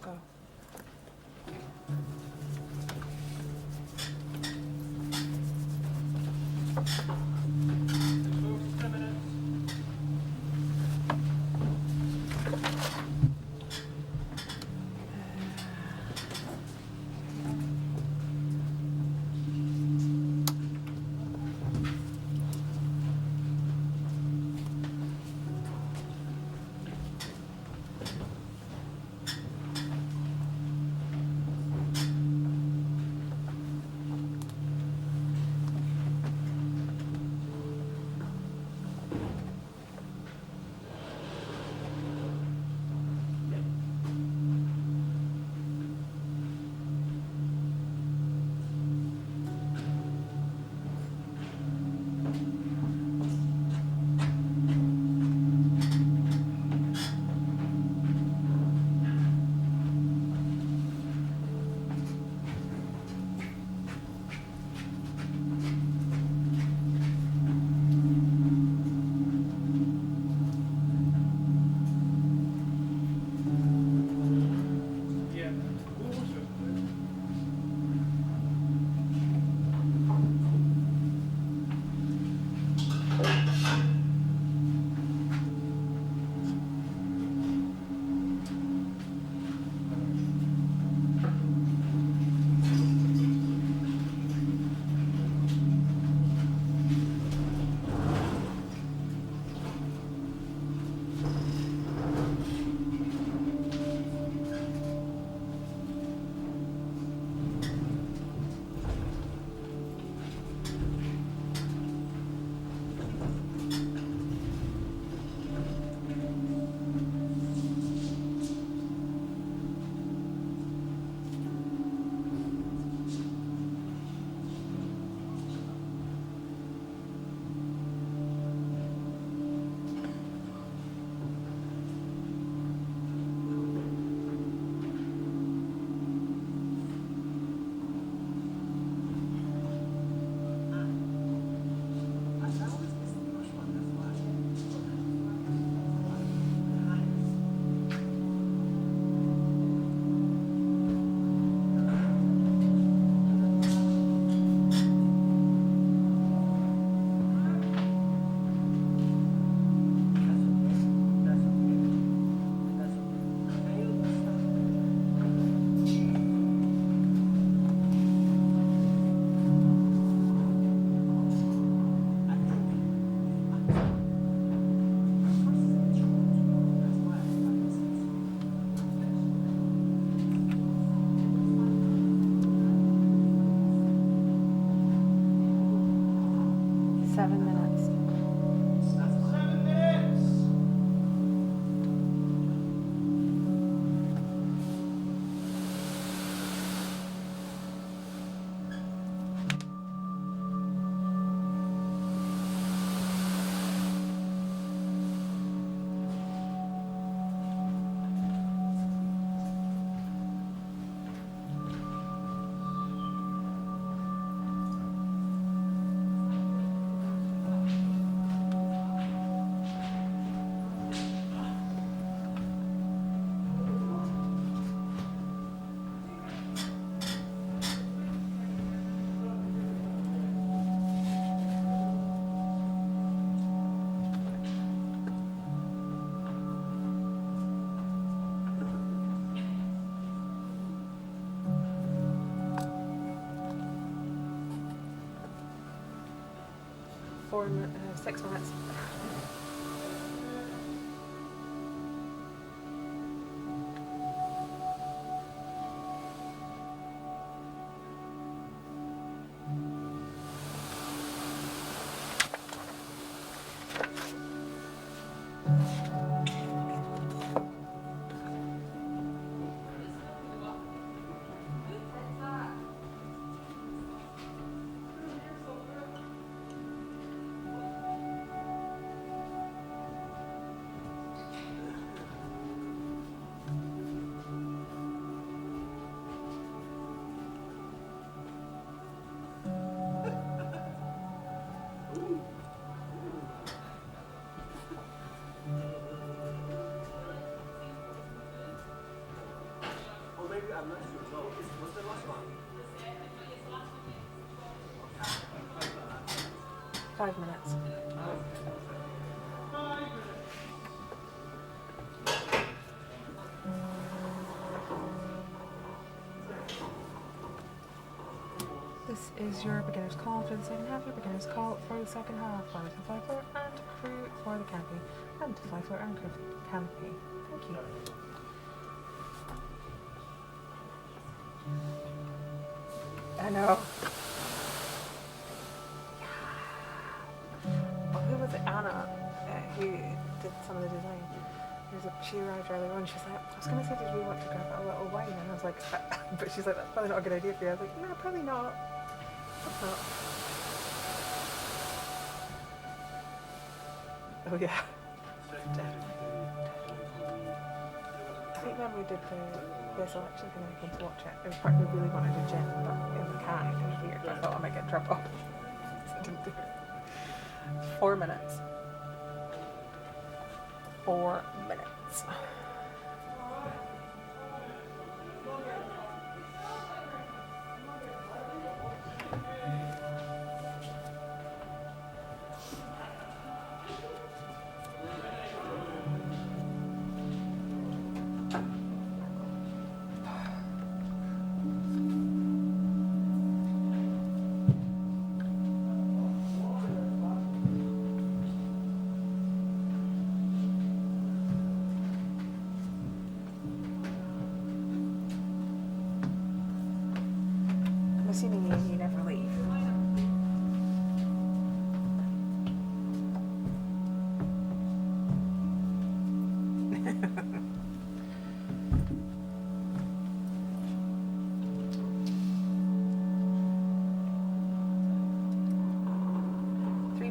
Go. Folks, 10 minutes. 6 minutes. I'm not sure as well. What's the last one? 5 minutes. This is your beginner's call for the second half, your beginner's call for the second half. Flowers and fly floor and crew for the canopy. And fly floor and crew for the canopy. Thank you. I know. Well, who was it? Anna, who did some of the design. She arrived earlier on. She's like, I was going to say, did we want to grab a little wine? And I was like, but she's like, that's probably not a good idea for you. I was like, no, probably not. Hope not. Oh yeah. I think when we did the selection thing, I came to watch it. It was part we really wanted a gin, but in the can it was weird. I thought I might get in trouble, so I didn't do it. 4 minutes. 4 minutes. Assuming you never leave.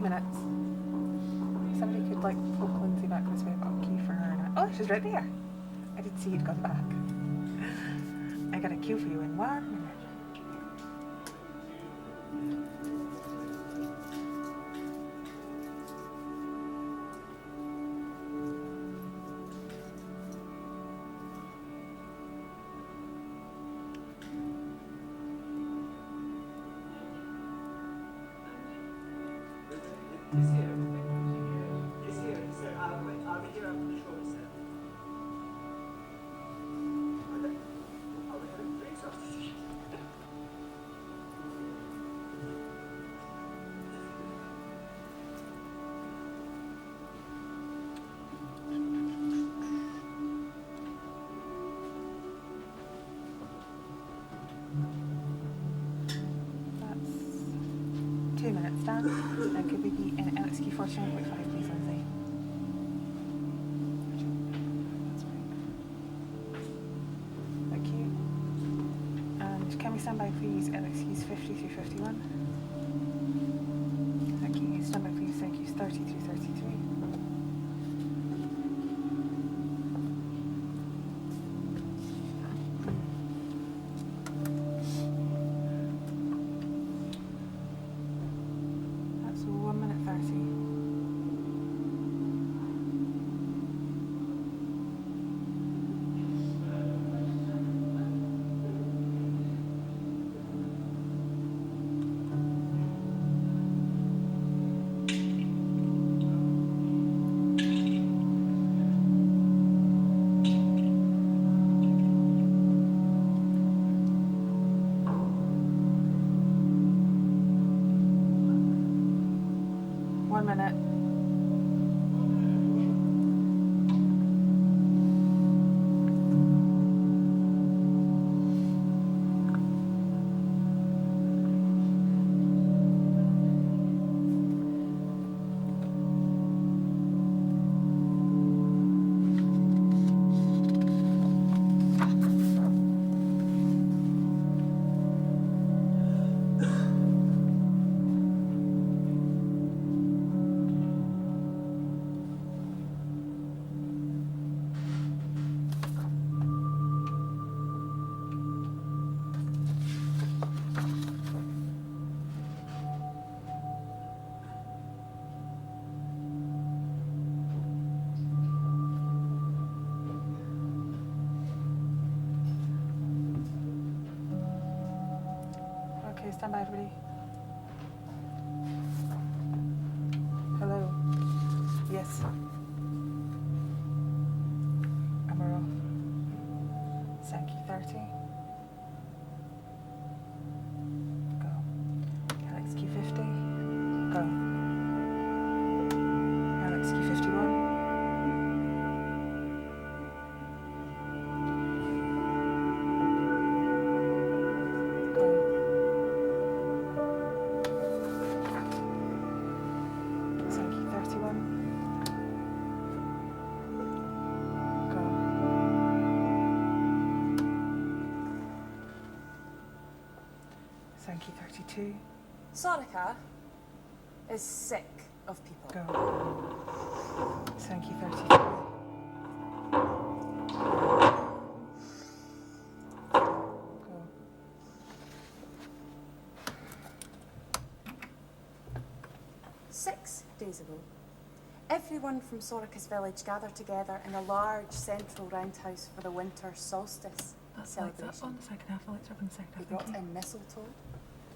Minutes. Somebody could like poke Lindsay back this way, but I'll queue for her. Oh, she's right there. I didn't see you'd gone back. I got a queue for you in 1 minute. He's here. He's here. He said, I'll be here after the show, he said. Are we having drinks after the show? That's 2 minutes done. And could we be in LXQ 47.5, please, Lindsay? That's right. Thank you. And can we stand by, please, LXQs 50 through 51? Thank you. Stand by, please, thank you. 30 through 33. Stand by, everybody. Hello. Yes. And we're off. Sankey 30. Go. Alex Q50. Go. Alex Q51. Sankey 32. Sorika is sick of people. Go. Sankey 33. Go. 6 days ago, everyone from Sorika's village gathered together in a large central roundhouse for the winter solstice celebration. On the second half, lights up on the second They half. brought in mistletoe,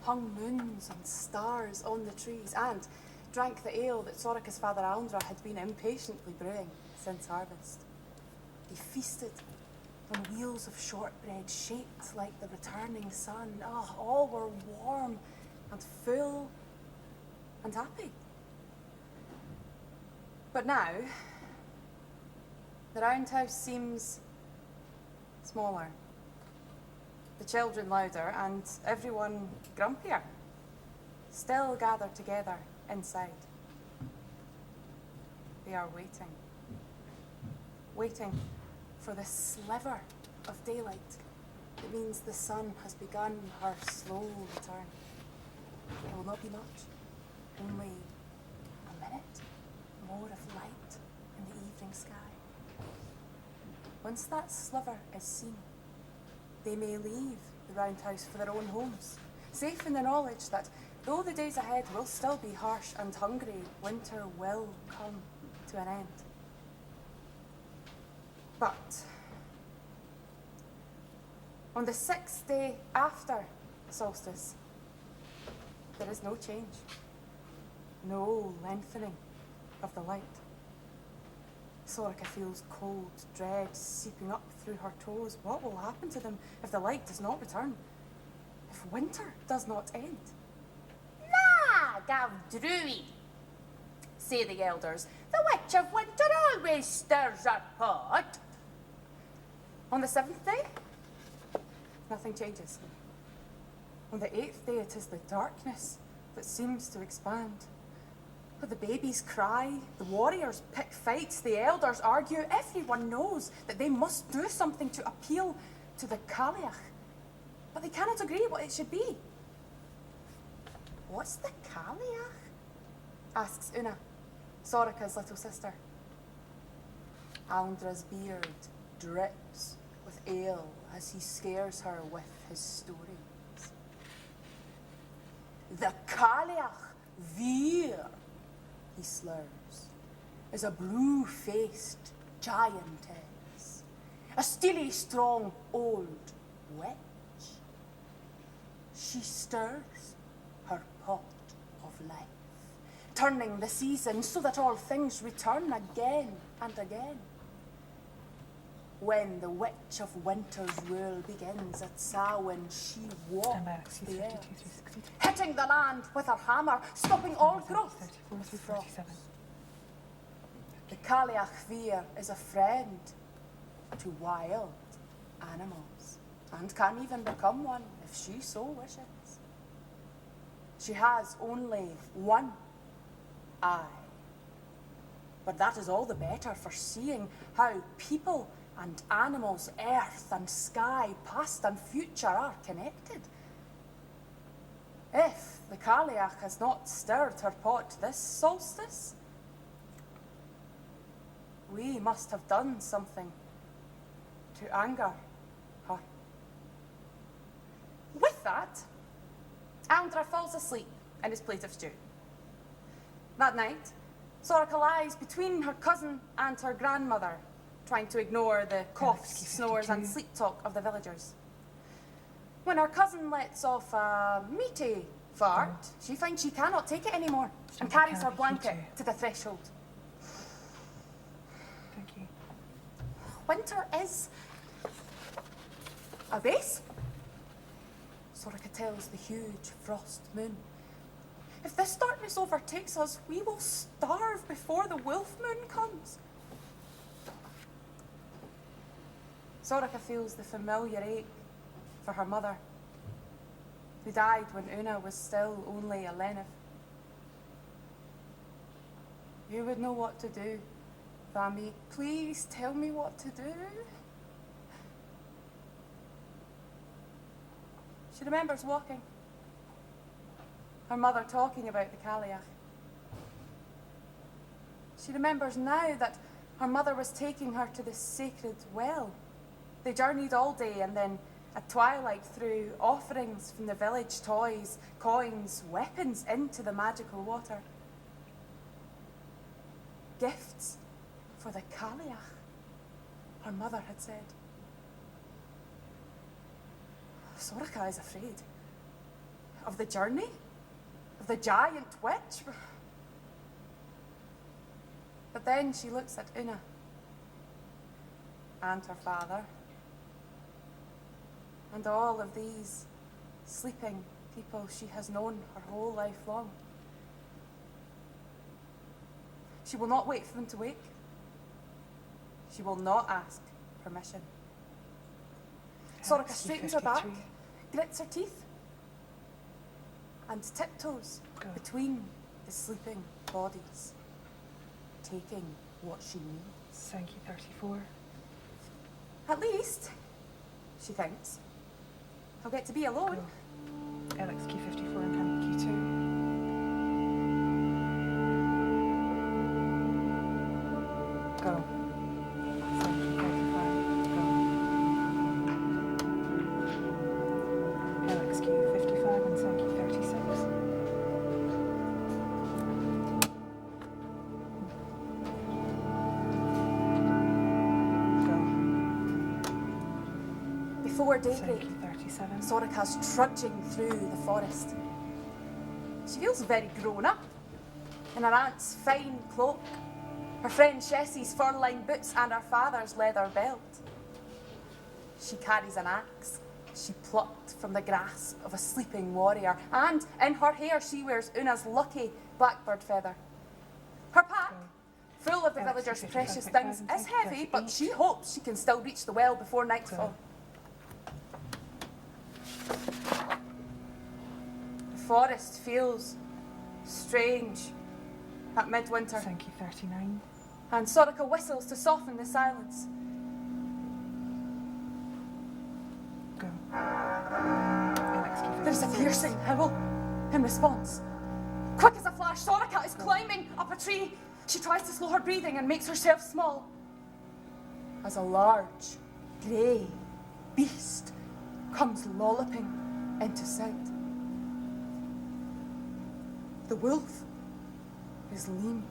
hung moons and stars on the trees, and drank the ale that Sorika's father Allan had been impatiently brewing since harvest. They feasted on wheels of shortbread shaped like the returning sun. Oh, all were warm and full and happy. But now, the roundhouse seems smaller, the children louder, and everyone grumpier, still gathered together inside. They are waiting. Waiting for the sliver of daylight that means the sun has begun her slow return. It will not be much, only a minute more of light in the evening sky. Once that sliver is seen, they may leave the roundhouse for their own homes, safe in the knowledge that though the days ahead will still be harsh and hungry, winter will come to an end. But on the 6th day after solstice, there is no change, no lengthening of the light. Sorika feels cold dread seeping up through her toes. What will happen to them if the light does not return? If winter does not end? Na, gav druid, say the elders. The witch of winter always stirs her pot. On the 7th day, nothing changes. On the 8th day, it is the darkness that seems to expand. But the babies cry, the warriors pick fights, the elders argue. Everyone knows that they must do something to appeal to the Cailleach. But they cannot agree what it should be. What's the Cailleach? Asks Una, Sorika's little sister. Allan's beard drips with ale as he scares her with his stories. The Cailleach Vir, he slurs, is a blue-faced giantess, a steely, strong, old witch. She stirs her pot of life, turning the seasons so that all things return again and again. When the witch of winter's rule begins at Samhain, she walks the earth, hitting the land with her hammer, stopping all growth with frost. The Cailleach Vir is a friend to wild animals, and can even become one if she so wishes. She has only one eye, but that is all the better for seeing how people and animals, earth and sky, past and future are connected. If the Cailleach has not stirred her pot this solstice, we must have done something to anger her. With that, Allan falls asleep in his plate of stew. That night, Sorika lies between her cousin and her grandmother, trying to ignore the coughs, snores and sleep talk of the villagers. When her cousin lets off a meaty fart, she finds she cannot take it anymore and carries her blanket to the threshold. Thank you. Winter is a base. Soraka tells the huge frost moon. If this darkness overtakes us, we will starve before the wolf moon comes. Soraka feels the familiar ache for her mother, who died when Una was still only a lenith. You would know what to do, Vambi. Please tell me what to do. She remembers walking. Her mother talking about the Cailleach. She remembers now that her mother was taking her to the sacred well. They journeyed all day and then at twilight threw offerings from the village, toys, coins, weapons into the magical water. Gifts for the Cailleach, her mother had said. Soraka is afraid. Of the journey? Of the giant witch? But then she looks at Una and her father and all of these sleeping people she has known her whole life long. She will not wait for them to wake. She will not ask permission. Soraka straightens her back, grits her teeth, and tiptoes between the sleeping bodies, taking what she needs. Thank you, 34. At least, she thinks, I'll get to be alone. Alex Q54 and Kaye Q2. Go. Thank you, 35. Go. Alex Q55 and thank you, 36. Before daybreak, 37. Soraka's trudging through the forest. She feels very grown up in her aunt's fine cloak, her friend Shessie's fur-lined boots and her father's leather belt. She carries an axe she plucked from the grasp of a sleeping warrior, and in her hair she wears Una's lucky blackbird feather. Her pack, full of the villagers' precious things, is heavy, but she hopes she can still reach the well before nightfall. The forest feels strange at midwinter. Thank you, 39. And Soraka whistles to soften the silence. Go. Alex Q56. There's a piercing howl in response. Quick as a flash, Soraka is climbing up a tree. She tries to slow her breathing and makes herself small. As a large, grey beast comes lolloping into sight. The wolf is lean,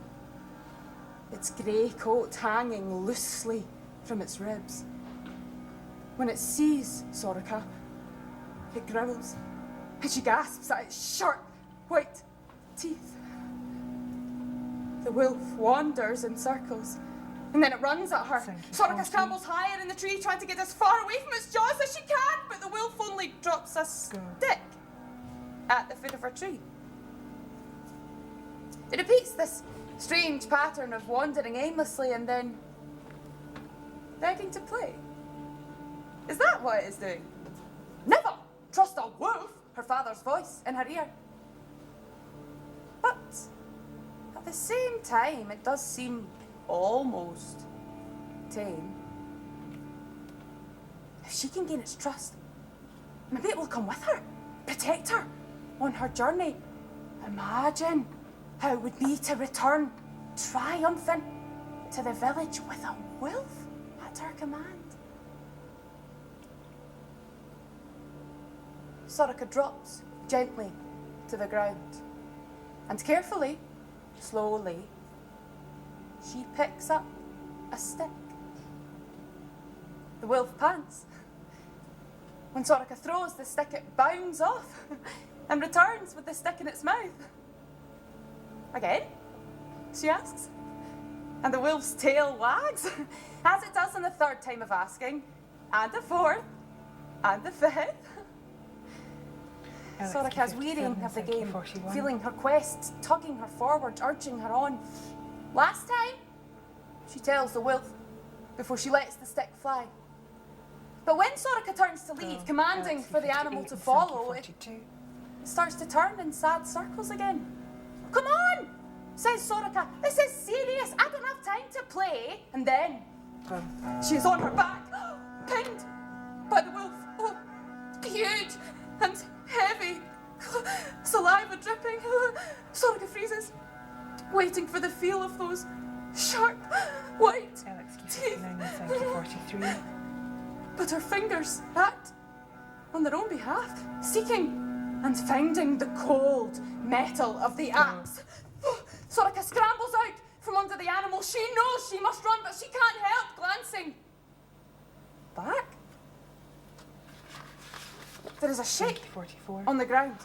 its grey coat hanging loosely from its ribs. When it sees Soraka, it growls, and she gasps at its sharp, white teeth. The wolf wanders in circles, and then it runs at her. Soraka scrambles higher in the tree, trying to get as far away from its jaws as she can, but the wolf only drops a stick at the foot of her tree. It repeats this strange pattern of wandering aimlessly and then begging to play. Is that what it is doing? Never trust a wolf, her father's voice in her ear. But at the same time, it does seem almost tame. If she can gain its trust, maybe it will come with her, protect her on her journey. Imagine how it would be to return triumphant to the village with a wolf at her command. Soraka drops gently to the ground, and carefully, slowly, she picks up a stick. The wolf pants. When Soraka throws the stick, it bounds off and returns with the stick in its mouth. Again? She asks. And the wolf's tail wags, as it does on the third time of asking, and the fourth, and the fifth. Soraka's wearying of the game, feeling her quest tugging her forward, urging her on. Last time, she tells the wolf before she lets the stick fly. But when Soraka turns to leave, commanding for the animal to follow, it starts to turn in sad circles again. Come on, says Soraka. This is serious. I don't have time to play. And then she is on her back, pinned by the wolf. Oh, huge and heavy, saliva dripping. Soraka freezes, waiting for the feel of those sharp, white teeth. But her fingers act on their own behalf, seeking and finding the cold metal of the axe. Soraka scrambles out from under the animal. She knows she must run, but she can't help glancing back. There is a shape on the ground,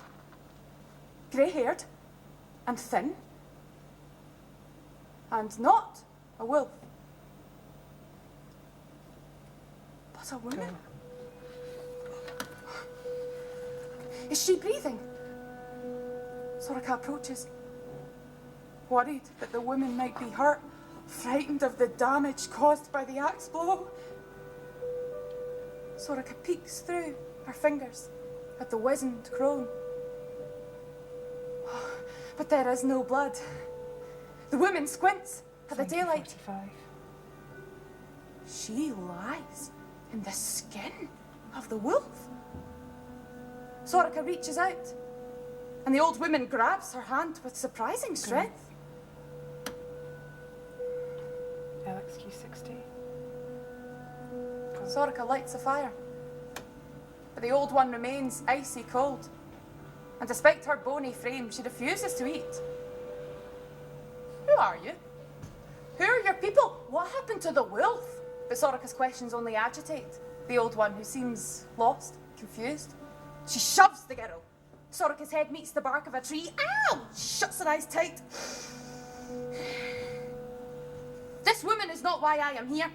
grey-haired and thin, and not a wolf, but a woman. Is she breathing? Soraka approaches, worried that the woman might be hurt, frightened of the damage caused by the axe blow. Soraka peeks through her fingers at the wizened crone. But there is no blood. The woman squints at the daylight. She lies in the skin of the wolf. Soraka reaches out, and the old woman grabs her hand with surprising strength. LXQ60. Soraka lights a fire, but the old one remains icy cold, and despite her bony frame, she refuses to eat. Who are you? Who are your people? What happened to the wolf? But Soraka's questions only agitate the old one, who seems lost, confused. She shoves the girl. Soraka's head meets the bark of a tree. Ow! She shuts her eyes tight. This woman is not why I am here.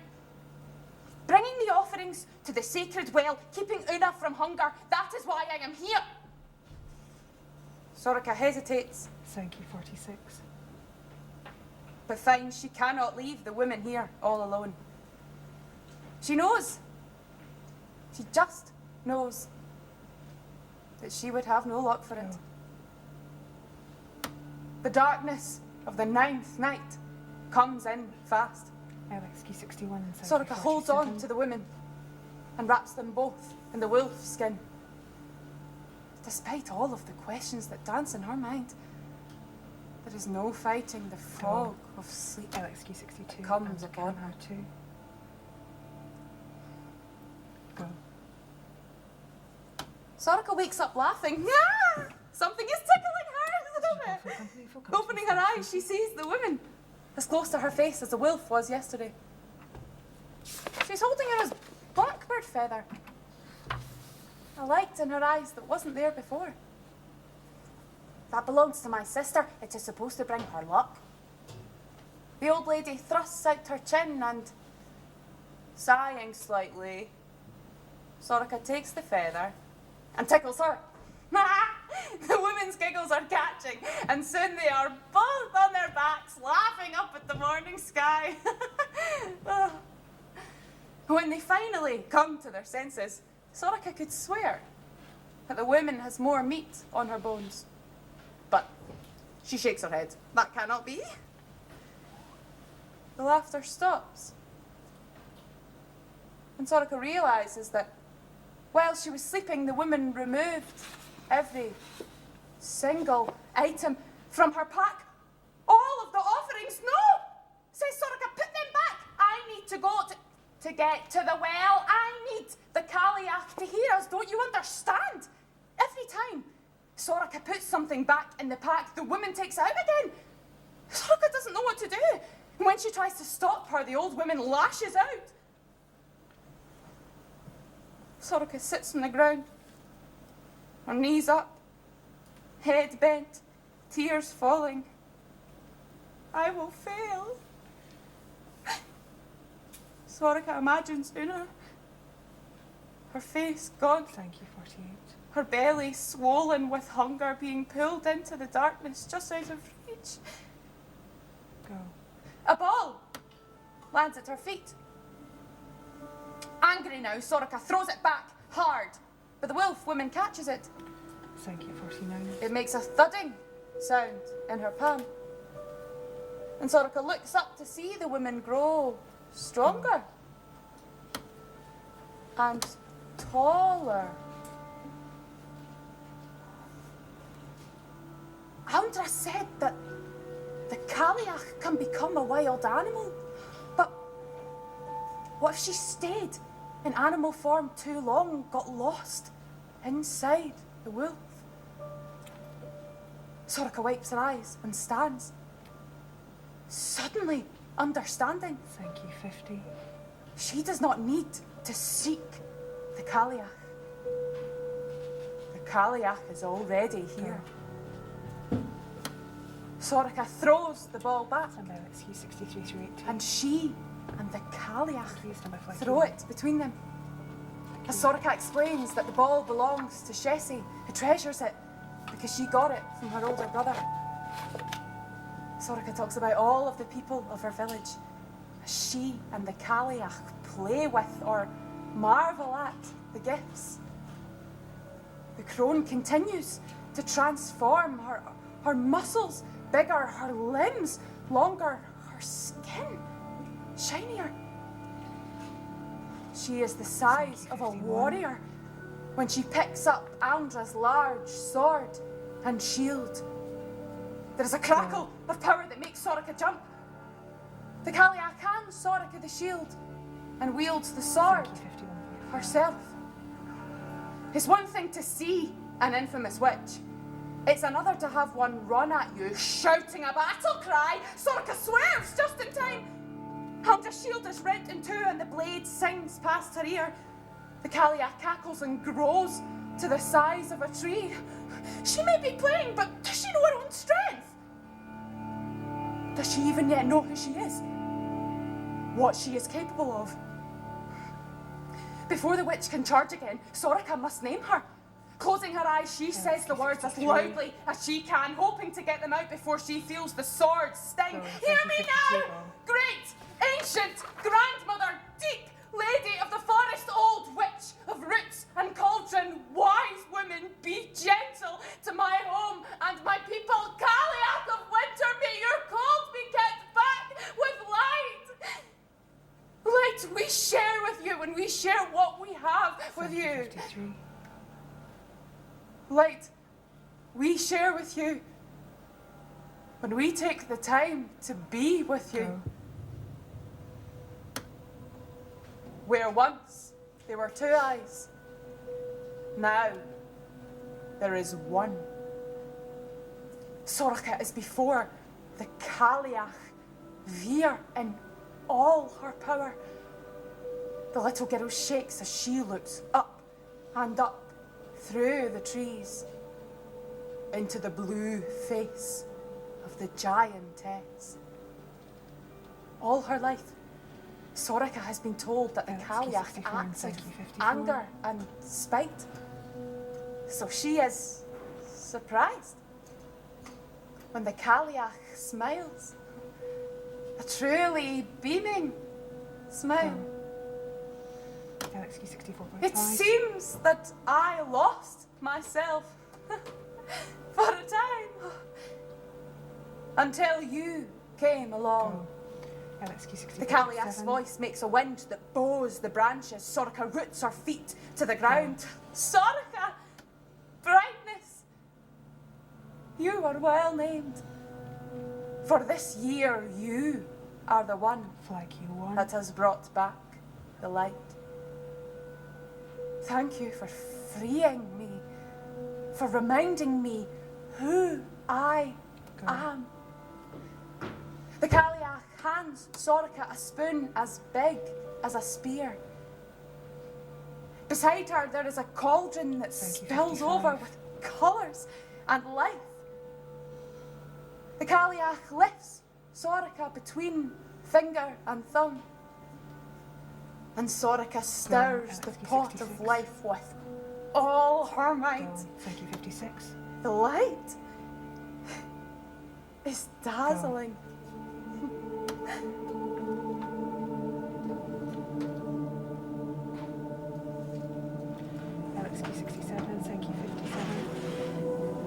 Bringing the offerings to the sacred well, keeping Una from hunger, that is why I am here. Soraka hesitates. Thank you, 46. But finds she cannot leave the woman here all alone. She knows. She just knows that she would have no luck for it. The darkness of the 9th night comes in fast. LXQ61 and Soraka holds on to the women and wraps them both in the wolf skin. Despite all of the questions that dance in her mind, there is no fighting the fog of sleep LXQ62 comes upon her. Too. Go. Soraka wakes up laughing. Ah! Something is tickling her. Opening her eyes, she sees the woman as close to her face as the wolf was yesterday. She's holding her as blackbird feather, a light in her eyes that wasn't there before. That belongs to my sister. It is supposed to bring her luck. The old lady thrusts out her chin and, sighing slightly, Soraka takes the feather and tickles her. The women's giggles are catching, and soon they are both on their backs, laughing up at the morning sky. When they finally come to their senses, Soraka could swear that the woman has more meat on her bones. But she shakes her head. That cannot be. The laughter stops. And Soraka realises that while she was sleeping, the woman removed every single item from her pack. All of the offerings. No! Says Soraka, put them back. I need to go to get to the well. I need the Kaliak to hear us. Don't you understand? Every time Soraka puts something back in the pack, the woman takes it out again. Soraka doesn't know what to do. And when she tries to stop her, the old woman lashes out. Soraka sits on the ground, her knees up, head bent, tears falling. I will fail. Soraka imagines Una, her face gone, Thank you, 48. her belly swollen with hunger, being pulled into the darkness just out of reach. Go. A ball lands at her feet. Angry now, Soraka throws it back hard, but the wolf woman catches it. Thank you, 49. It makes a thudding sound in her palm. And Soraka looks up to see the woman grow stronger and taller. Andra said that the Kaliach can become a wild animal, but what if she stayed in animal form too long, got lost inside the wolf? Soraka wipes her eyes and stands, suddenly understanding. Thank you, 50. She does not need to seek the Kaliach. The Kaliach is already here. Soraka throws the ball back, And then it's U63 through 80. and she and the Kaliach Please stand by flag. throw it between them. As Soraka explains that the ball belongs to Shessie, who treasures it because she got it from her older brother. Soraka talks about all of the people of her village as she and the Kaliach play with or marvel at the gifts. The crone continues to transform her muscles bigger, her limbs longer, her skin shinier. She is the size of a warrior when she picks up Andra's large sword and shield. There is a crackle of power that makes Soraka jump. The Kaliach hands Soraka the shield and wields the sword herself. It's one thing to see an infamous witch. It's another to have one run at you, shouting a battle cry. Soraka swerves just in time. Andra's shield is rent in two and the blade sings past her ear. The Kaliach cackles and grows to the size of a tree. She may be playing, but does she know her own strength? Does she even yet know who she is? What she is capable of? Before the witch can charge again, Soraka must name her. Closing her eyes, she says the words as loudly as she can, hoping to get them out before she feels the sword sting. Hear me now! Great, ancient, grandmother, deep lady of the forest, old witch of roots and cauldron, wise woman, be gentle to my home and my people. Kaliach of winter, may your cold be kept back with light. Light we share with you and we share what we have with you. 53. Light we share with you when we take the time to be with you. Go. Where once there were two eyes, now there is one. Soraka is before the Kaliach, Veer in all her power. The little girl shakes as she looks up and up through the trees into the blue face of the giantess. All her life, Soraka has been told that the Kaliach 64, acts out of 54. anger and spite. So she is surprised when the Kaliach smiles. A truly beaming smile. Galaxy 64.5. It seems that I lost myself for a time until you came along. Galaxy 64.7. The Kaliach's voice makes a wind that bows the branches. Soraka roots her feet to the ground. Soraka, brightness, you are well named. For this year, you are the one Flag U1. that has brought back the light. Thank you for freeing me, for reminding me who I am. The Kaliach hands Soraka a spoon as big as a spear. Beside her, there is a cauldron that spills over with colours and life. The Cailleach lifts Sorcha between finger and thumb. And Sorcha stirs the pot of life with all her might. Thank you, 56. The light is dazzling. Alex Q 67, thank you, 57.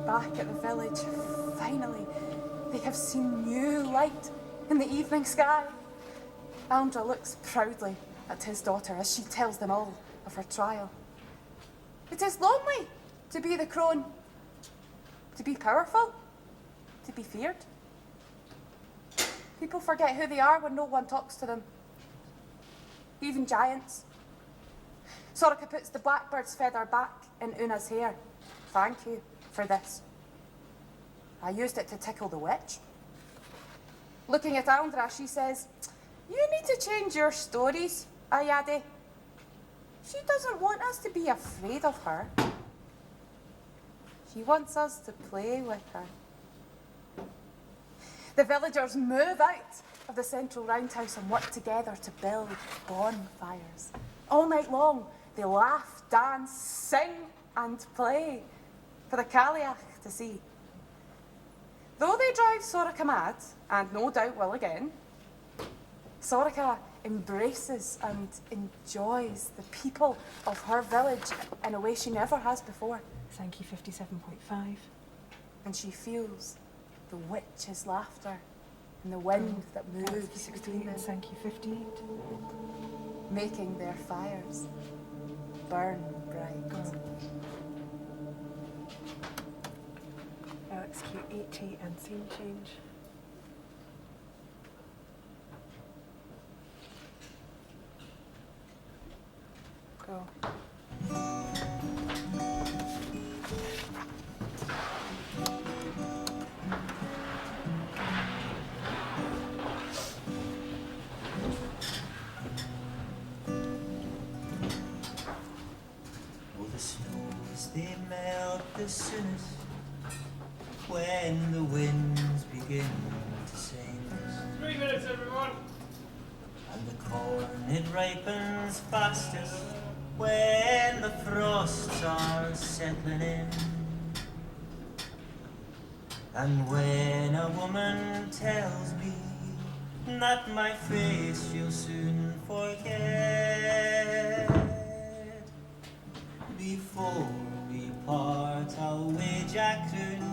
Back at the village, finally, they have seen new light in the evening sky. Allan looks proudly at his daughter as she tells them all of her trial. It is lonely to be the crone, to be powerful, to be feared. People forget who they are when no one talks to them, even giants. Sorcha puts the blackbird's feather back in Una's hair. Thank you for this. I used it to tickle the witch. Looking at Allan, she says, "You need to change your stories, Ayade. She doesn't want us to be afraid of her. She wants us to play with her." The villagers move out of the central roundhouse and work together to build bonfires. All night long, they laugh, dance, sing, and play for the Cailleach to see. Though they drive Sorcha mad, and no doubt will again, Sorcha embraces and enjoys the people of her village in a way she never has before. Thank you, 57.5. And she feels the witch's laughter and the wind that moves 16, between them, thank you, 58. making their fires burn bright. Alex Q 80 and scene change. Go. The snows they melt the soonest when the winds begin to sing, 3 minutes, everyone. and the corn it ripens fastest when the frosts are settling in, and when a woman tells me that my face she'll soon forget. Before we part, I'll wager croon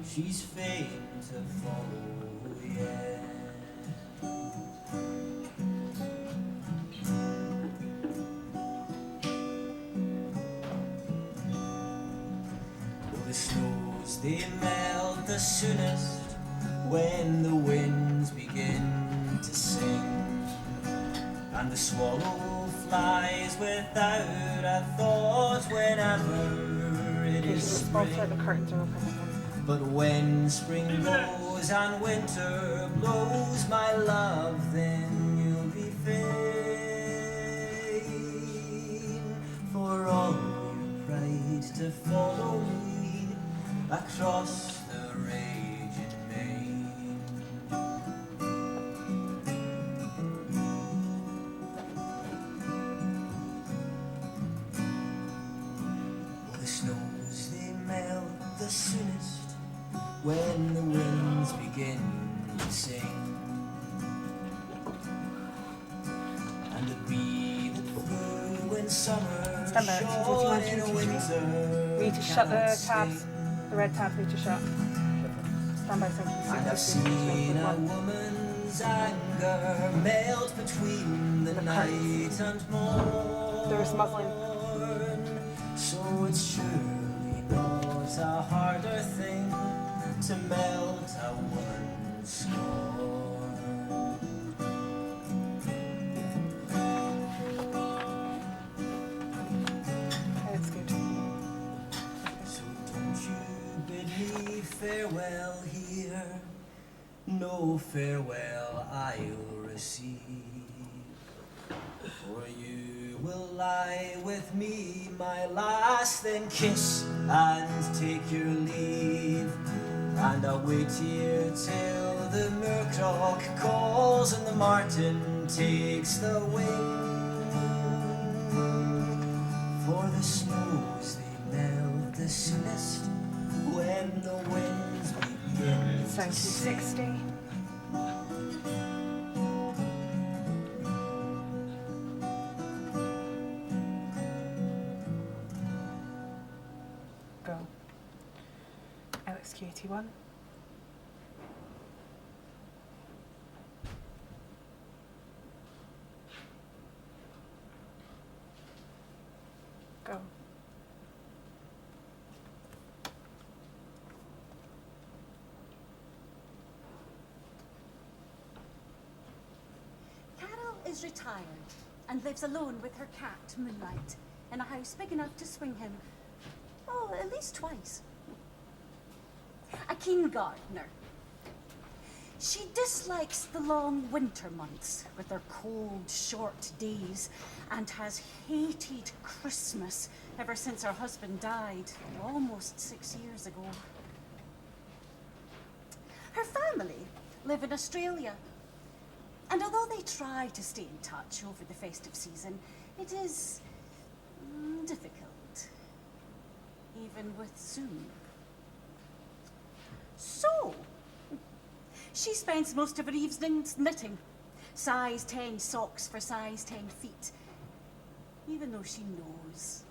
she's fain to follow yet. The snows they melt the soonest when the winds begin to sing, and the swallow flies without a thought whenever it is Also, the spring. curtains are open. But when spring goes and winter blows, my love, then you'll be fain for all your pride to follow me across the raging main. The snows they melt the soonest when the winds begin to sing, and the bee that flew in summer Stand by, shone in winter. We need to shut the cannot tabs. sting. The red tabs need to shut. Stand by, thank you. And I've seen a woman's anger melt between the night and morn. There is muzzling. So it's surely not a harder thing to melt a woman's scorn. farewell here, no farewell I'll receive. For you will lie with me, my lass, then kiss and take your leave. And I'll wait here till the Murcrock calls and the martin takes the wing. For the snows they melt the soonest when the winds begin to Sound sing. 60. Go. LXQ 81. Go. Carol is retired and lives alone with her cat, Moonlight, in a house big enough to swing him, oh, at least twice. A keen gardener. She dislikes the long winter months with their cold, short days and has hated Christmas ever since her husband died almost 6 years ago. Her family live in Australia, and although they try to stay in touch over the festive season, it is difficult, even with Zoom. So, she spends most of her evenings knitting, size 10 socks for size 10 feet, even though she knows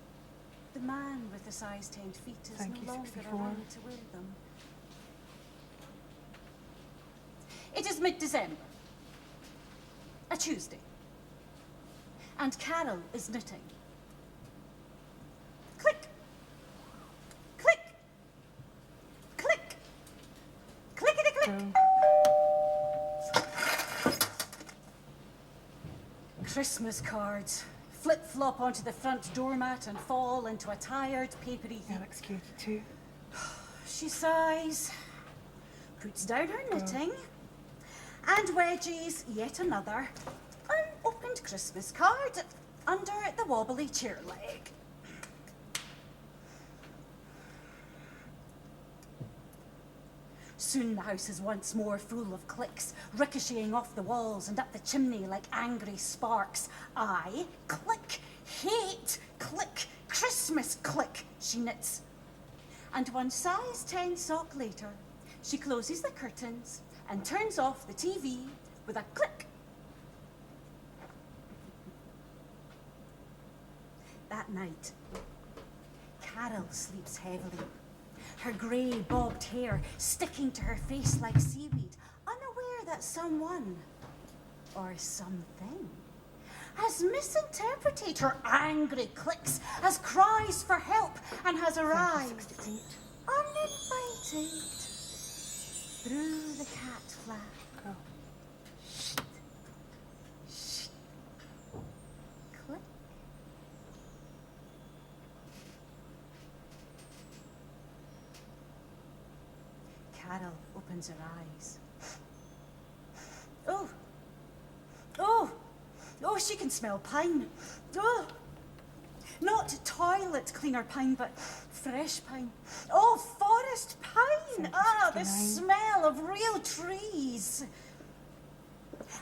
the man with the size 10 feet is Thank you, no longer 64. around to wear them. It is mid-December, a Tuesday, and Carol is knitting. Click, click, click, clickety-click. Go. Christmas cards flip-flop onto the front doormat and fall into a tired, papery heap. LXQ 82. She sighs, puts down her knitting, and wedges yet another unopened Christmas card under the wobbly chair leg. Soon the house is once more full of clicks, ricocheting off the walls and up the chimney like angry sparks. I click, hate, click, Christmas click, she knits. And one size 10 sock later, she closes the curtains and turns off the TV with a click. That night, Carol sleeps heavily, her grey bobbed hair sticking to her face like seaweed, unaware that someone, or something, has misinterpreted her angry clicks as cries for help and has arrived, uninvited, through the cat flap. Go. Shh. Shh. Click. Carol opens her eyes. Oh! Oh! Oh, she can smell pine. Oh! Not toilet cleaner pine, but fresh pine. Oh, forest pine! Ah, the 69. smell of real trees.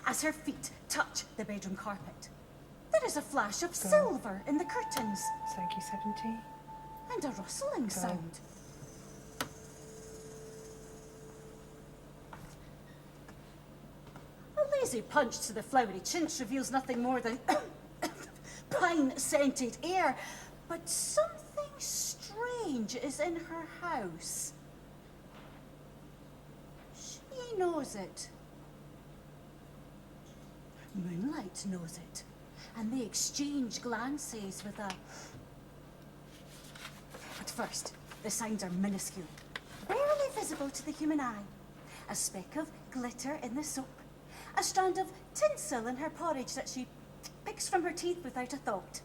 As her feet touch the bedroom carpet, there is a flash of silver in the curtains Thank you, 70. and a rustling sound. A lazy punch to the flowery chintz reveals nothing more than pine-scented air, but something strange is in her house. She knows it. Moonlight knows it, and they exchange glances with a... At first, the signs are minuscule, barely visible to the human eye. A speck of glitter in the soap, a strand of tinsel in her porridge that she picks from her teeth without a thought.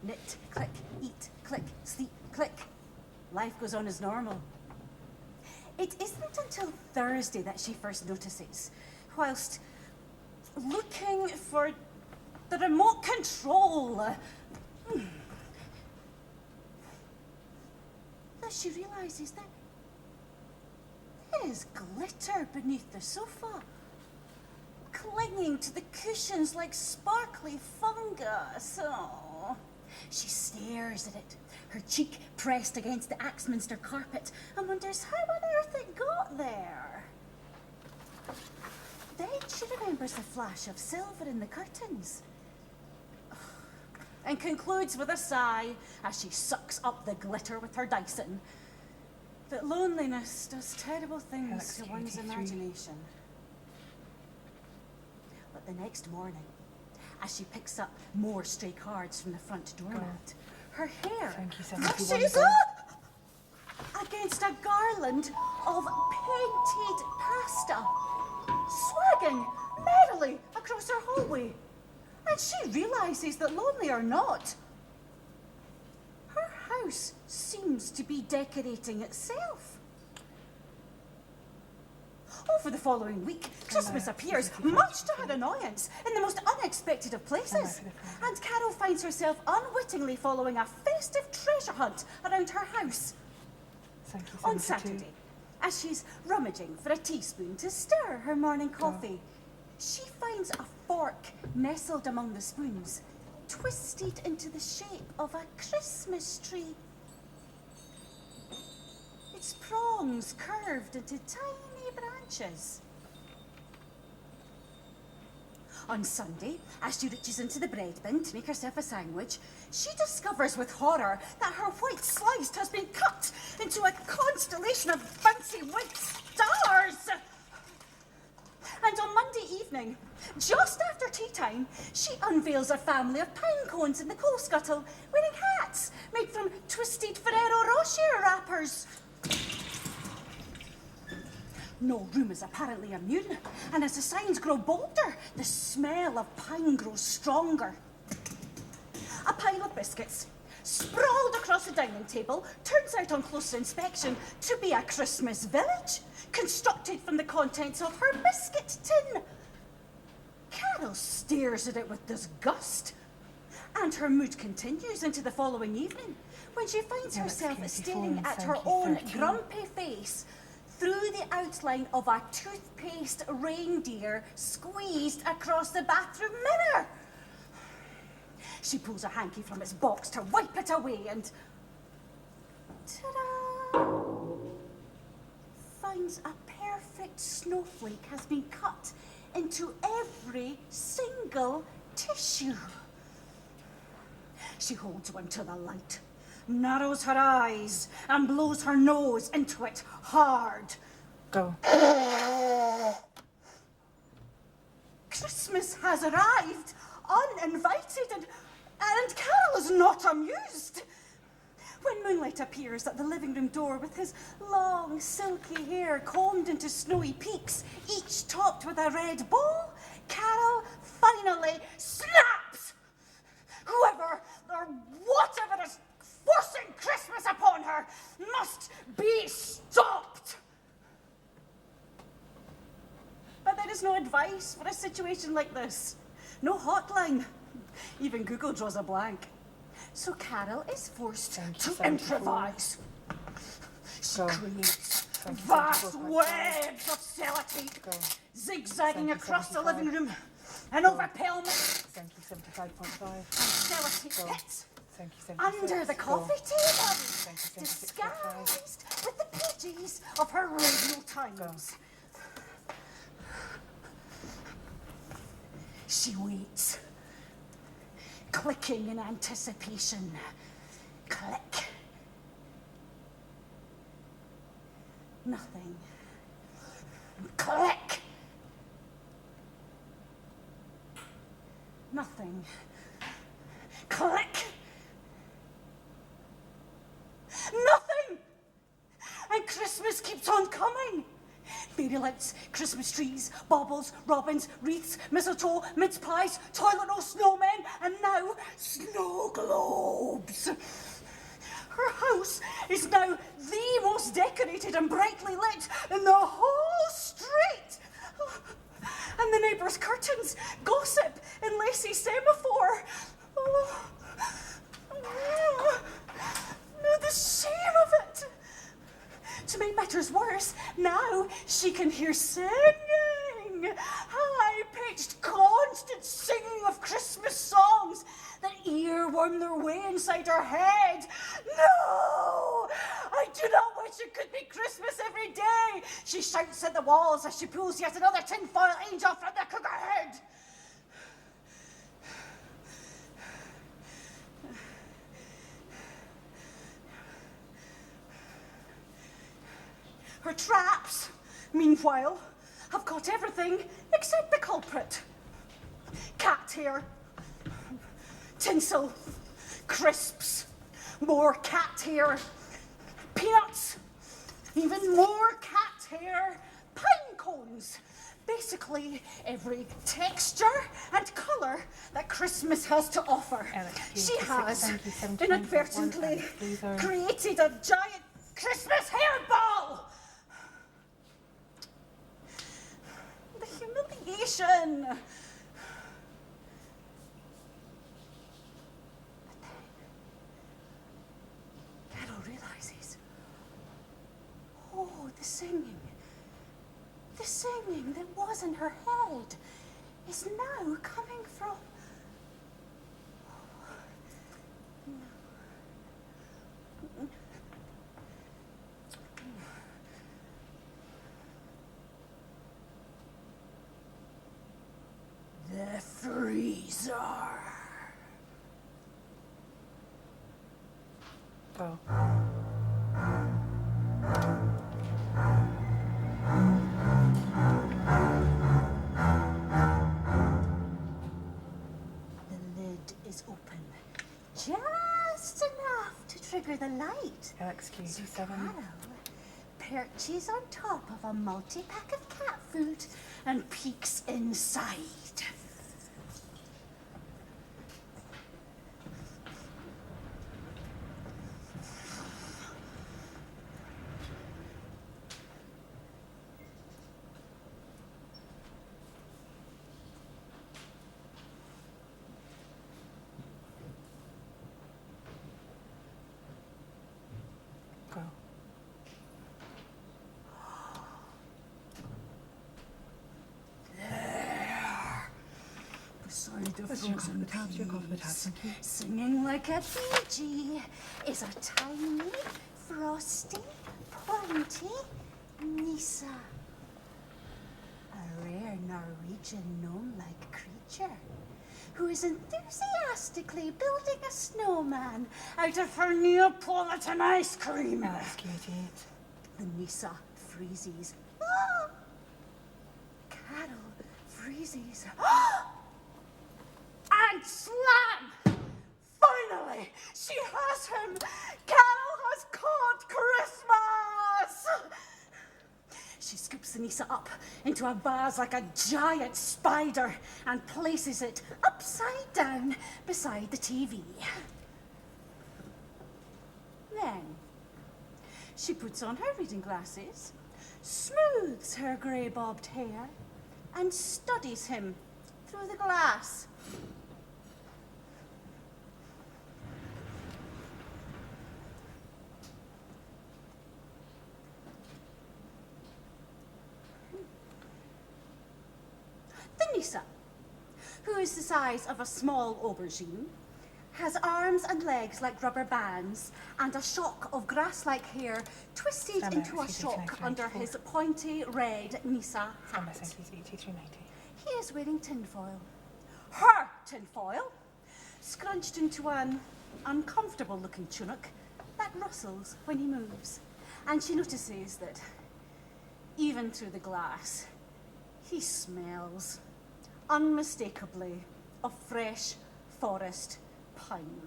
Knit, click, eat, click, sleep, click. Life goes on as normal. It isn't until Thursday that she first notices, whilst looking for the remote control, that she realises that there is glitter beneath the sofa, clinging to the cushions like sparkly fungus. Oh. She stares at it, her cheek pressed against the Axminster carpet, and wonders how on earth it got there. Then she remembers the flash of silver in the curtains, and concludes with a sigh as she sucks up the glitter with her Dyson that loneliness does terrible things to one's imagination. But the next morning, as she picks up more stray cards from the front doormat, her hair rushes up against a garland of painted pasta, swagging merrily across her hallway. And she realises that, lonely or not, her house seems to be decorating itself. Over the following week, Christmas appears, much to her annoyance, in the most unexpected of places. And Carol finds herself unwittingly following a festive treasure hunt around her house. On Saturday, as she's rummaging for a teaspoon to stir her morning coffee, she finds a fork nestled among the spoons, twisted into the shape of a Christmas tree. Its prongs curved into tiny branches. On Sunday, as she reaches into the bread bin to make herself a sandwich, she discovers with horror that her white slice has been cut into a constellation of bouncy white stars. And on Monday evening, just after tea time, she unveils a family of pine cones in the coal scuttle, wearing hats made from twisted Ferrero Rocher wrappers. No room is apparently immune, and as the signs grow bolder, the smell of pine grows stronger. A pile of biscuits, sprawled across the dining table, turns out on closer inspection to be a Christmas village, constructed from the contents of her biscuit tin. Carol stares at it with disgust, and her mood continues into the following evening, when she finds herself staring at her own grumpy face through the outline of a toothpaste reindeer squeezed across the bathroom mirror. She pulls a hanky from its box to wipe it away and, ta-da, finds a perfect snowflake has been cut into every single tissue. She holds one to the light, narrows her eyes, and blows her nose into it hard. Go. Christmas has arrived, uninvited, and Carol is not amused. When moonlight appears at the living room door with his long, silky hair combed into snowy peaks, each topped with a red bow, Carol finally snaps. Whoever or whatever is forcing Christmas upon her must be stopped. But there is no advice for a situation like this. No hotline. Even Google draws a blank. So Carol is forced to improvise. She creates vast webs of sellotape, zigzagging across the living room and over pelmets and sellotape pits under the coffee table, disguised with the pages of her radio times. She waits, clicking in anticipation. Click. Nothing. Click. Nothing. Click. Nothing! And Christmas keeps on coming. Fairy lights, Christmas trees, baubles, robins, wreaths, mistletoe, mince pies, toilet roll snowmen, and now snow globes. Her house is now the most decorated and brightly lit in the whole street. And the neighbours' curtains gossip in lacy semaphore. Oh, the shame of it. To make matters worse, now she can hear singing. High-pitched, constant singing of Christmas songs that earworm their way inside her head. No! I do not wish it could be Christmas every day. She shouts at the walls as she pulls yet another tinfoil angel from the cook her head. Her traps, meanwhile, have caught everything except the culprit. Cat hair, tinsel, crisps, more cat hair, peanuts, even more cat hair, pine cones. Basically, every texture and colour that Christmas has to offer. She has inadvertently created a giant Christmas hairball. The humiliation. Carol realises, oh, the singing that was in her head is now coming from... the freezer. Oh. The lid is open, just enough to trigger the light. LXQ27. Carol perches on top of a multi-pack of cat food and peeks inside. Go. Beside the frozen peas, singing like a Fiji, is a tiny, frosty, pointy Nisa. A rare Norwegian gnome-like creature who is enthusiastically building a snowman out of her Neapolitan ice cream. LXQ88. The Nisa freezes. Ah! Carol freezes. Ah! And slam! Finally, she has him! Carol has caught Christmas! She scoops the Nisa up into a vase like a giant spider and places it upside down beside the TV. Then, she puts on her reading glasses, smooths her grey-bobbed hair, and studies him through the glass. The Nisa, who is the size of a small aubergine, has arms and legs like rubber bands and a shock of grass-like hair twisted into a shock under his pointy red Nisa hat. He is wearing tinfoil. Her tinfoil, scrunched into an uncomfortable-looking tunic that rustles when he moves. And she notices that, even through the glass, he smells unmistakably of fresh forest pine.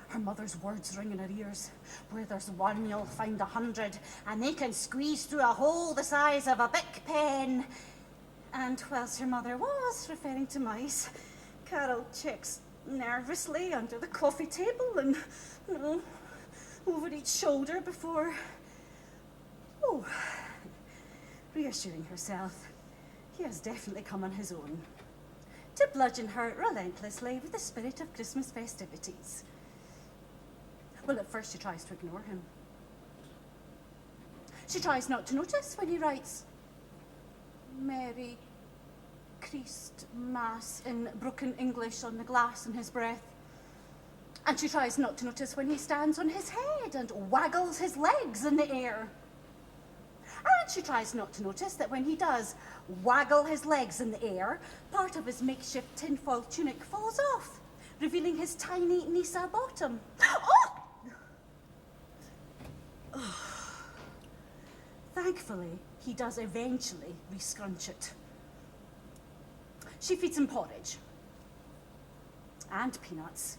Her mother's words ring in her ears. Where there's one, you'll find 100, and they can squeeze through a hole the size of a Bic pen. And whilst her mother was referring to mice, Carol checks nervously under the coffee table and, over each shoulder before, reassuring herself, he has definitely come on his own to bludgeon her relentlessly with the spirit of Christmas festivities. Well, at first she tries to ignore him. She tries not to notice when he writes Merry Christ Mass in broken English on the glass in his breath. And she tries not to notice when he stands on his head and waggles his legs in the air. And she tries not to notice that when he does waggle his legs in the air, part of his makeshift tinfoil tunic falls off, revealing his tiny Nisa bottom. Thankfully, he does eventually rescrunch it. She feeds him porridge and peanuts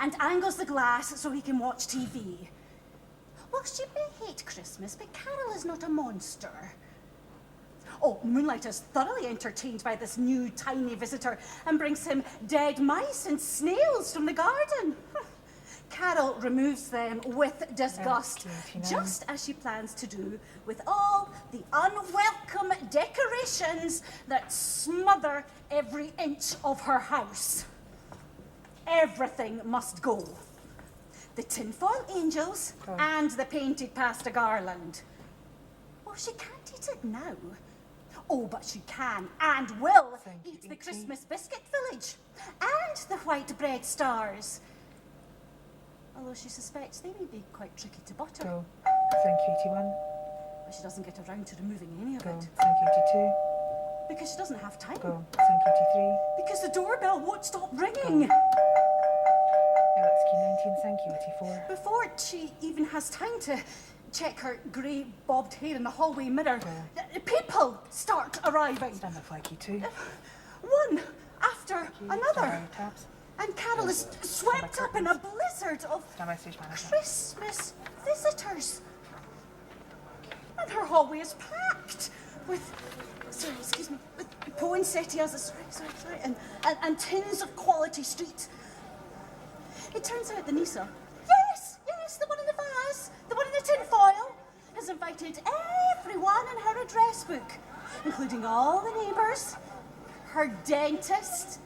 and angles the glass so he can watch TV. Well, she may hate Christmas, but Carol is not a monster. Oh, Moonlight is thoroughly entertained by this new tiny visitor and brings him dead mice and snails from the garden. Carol removes them with disgust, just as she plans to do with all the unwelcome decorations that smother every inch of her house. Everything must go. The tinfoil angels and the painted pasta garland. Well, she can't eat it now. Oh, but she can and will eat the Christmas biscuit village and the white bread stars. Although she suspects they may be quite tricky to butter. Go. Thank you, 81. But she doesn't get around to removing any of Go. it. Thank you, 82. Because she doesn't have time. Go. Thank you, 83. Because the doorbell won't stop ringing. LXQ 19, thank you, 84. Before she even has time to check her grey bobbed hair in the hallway mirror, people start arriving. Stand up, Flaky 2. One after another. Stand by taps. And Carol is swept up in a blizzard of Stand by stage manager. Christmas visitors. And her hallway is packed with, with poinsettias, and tins of quality street. It turns out the Nisa, yes, the one in the vase, the one in the tinfoil, has invited everyone in her address book, including all the neighbours, her dentist,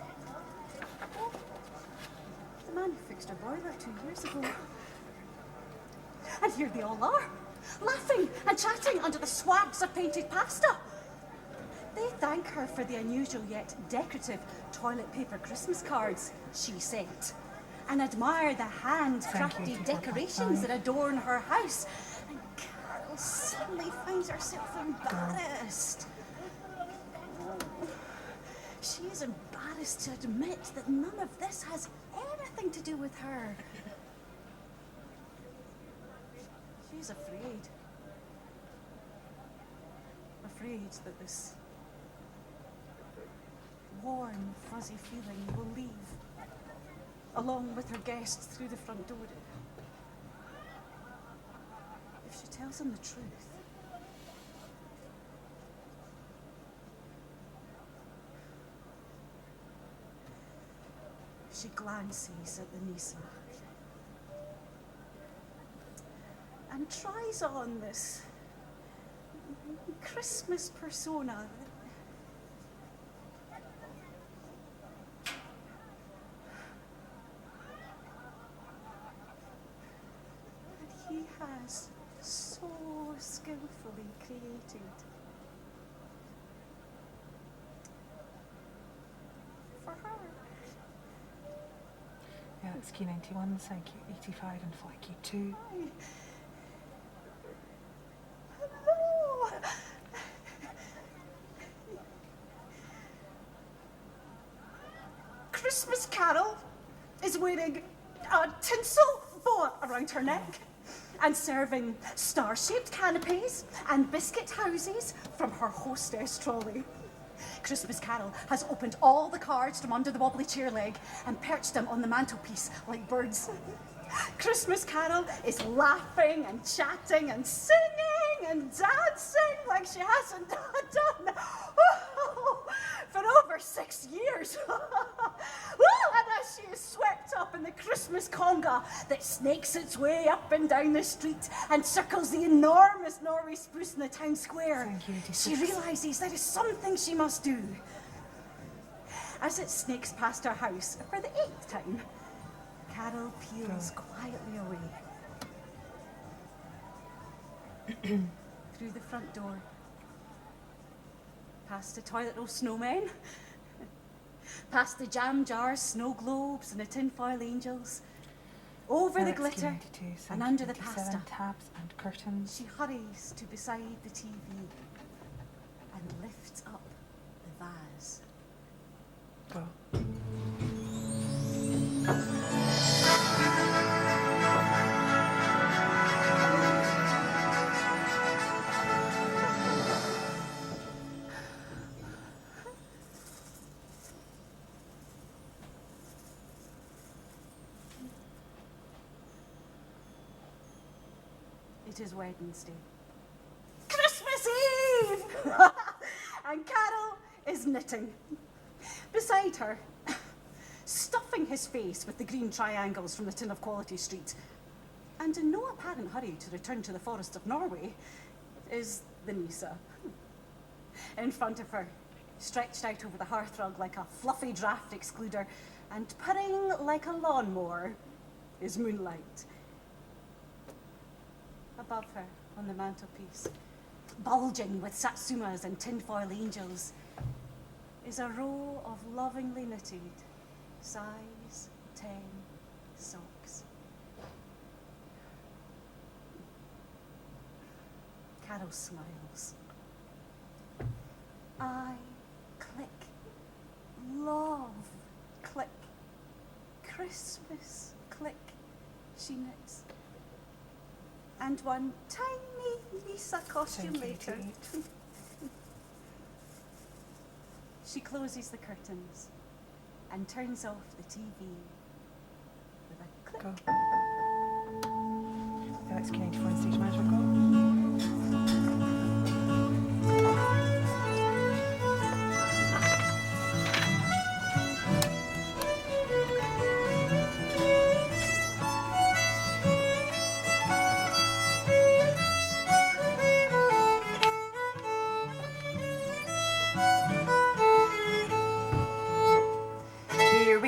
the man who fixed her boiler 2 years ago. And here they all are, laughing and chatting under the swags of painted pasta. They thank her for the unusual yet decorative toilet paper Christmas cards she sent, and admire the handcrafted decorations that adorn her house. And Carol suddenly finds herself embarrassed. She is embarrassed to admit that none of this has anything to do with her. She's afraid. Afraid that this warm, fuzzy feeling will leave, along with her guests through the front door. If she tells them the truth. She glances at the Nisa and tries on this Christmas persona. He has so skillfully created for her. Yeah, it's Key 91, thank you, 85, and Flaky 2. Hello! Christmas Carol is wearing a tinsel boa around her neck and serving star-shaped canopies and biscuit houses from her hostess trolley. Christmas Carol has opened all the cards from under the wobbly chair leg and perched them on the mantelpiece like birds. Christmas Carol is laughing and chatting and singing and dancing like she hasn't done for over 6 years. is swept up in the Christmas conga that snakes its way up and down the street and circles the enormous Norway spruce in the town square. She realises there is something she must do. As it snakes past her house for the 8th time, Carol peels quietly away. Through the front door, past the toilet roll snowmen, past the jam jars, snow globes and the tinfoil angels, over the glitter and under the pasta. Tabs and curtains. She hurries to beside the TV and lifts up the vase. Go. It is Wednesday. Christmas Eve! And Carol is knitting. Beside her, stuffing his face with the green triangles from the tin of Quality Street, and in no apparent hurry to return to the forests of Norway, is the Nisa. In front of her, stretched out over the hearthrug like a fluffy draft excluder, and purring like a lawnmower, is Moonlight. Above her, on the mantelpiece, bulging with satsumas and tinfoil angels, is a row of lovingly knitted size 10 socks. Carol smiles. I click, love, click, Christmas, click, she knits. And one tiny Lisa costume later, she closes the curtains and turns off the TV with a click. Go. That's Q94 and stage manager. Go.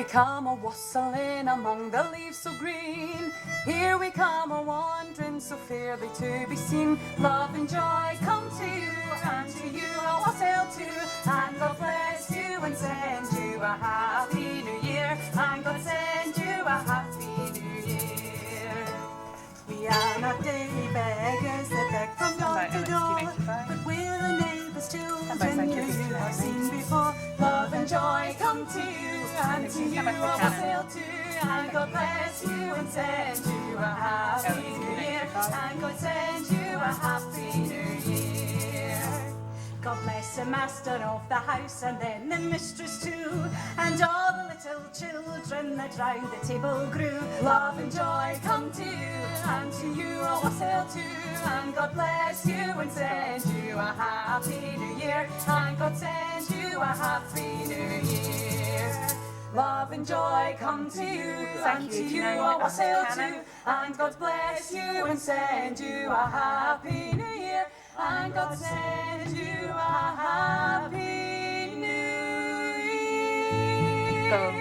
Come a wassailing among the leaves so green. Here we come a wandering so fairly to be seen. Love and joy come to you, and to you a wassail too. And God bless you and send you a happy new year. And God send you a happy new year. We are not daily beggars that beg from door to door, but we're the neighbours' children you have seen before. Love and joy come to you, and to you a wassail too. And God bless you and send you a happy new year. And God send you a happy new year. God bless the master of the house and then the mistress too, and all the little children that round the table grew. Love and joy come to you, and to you a wassail too. And God bless you and send you a happy new year. And God send you a happy new year. Love and joy come to you, and to you a wassail too. And God bless you and send you a happy new year. And God send you a happy new year. Go.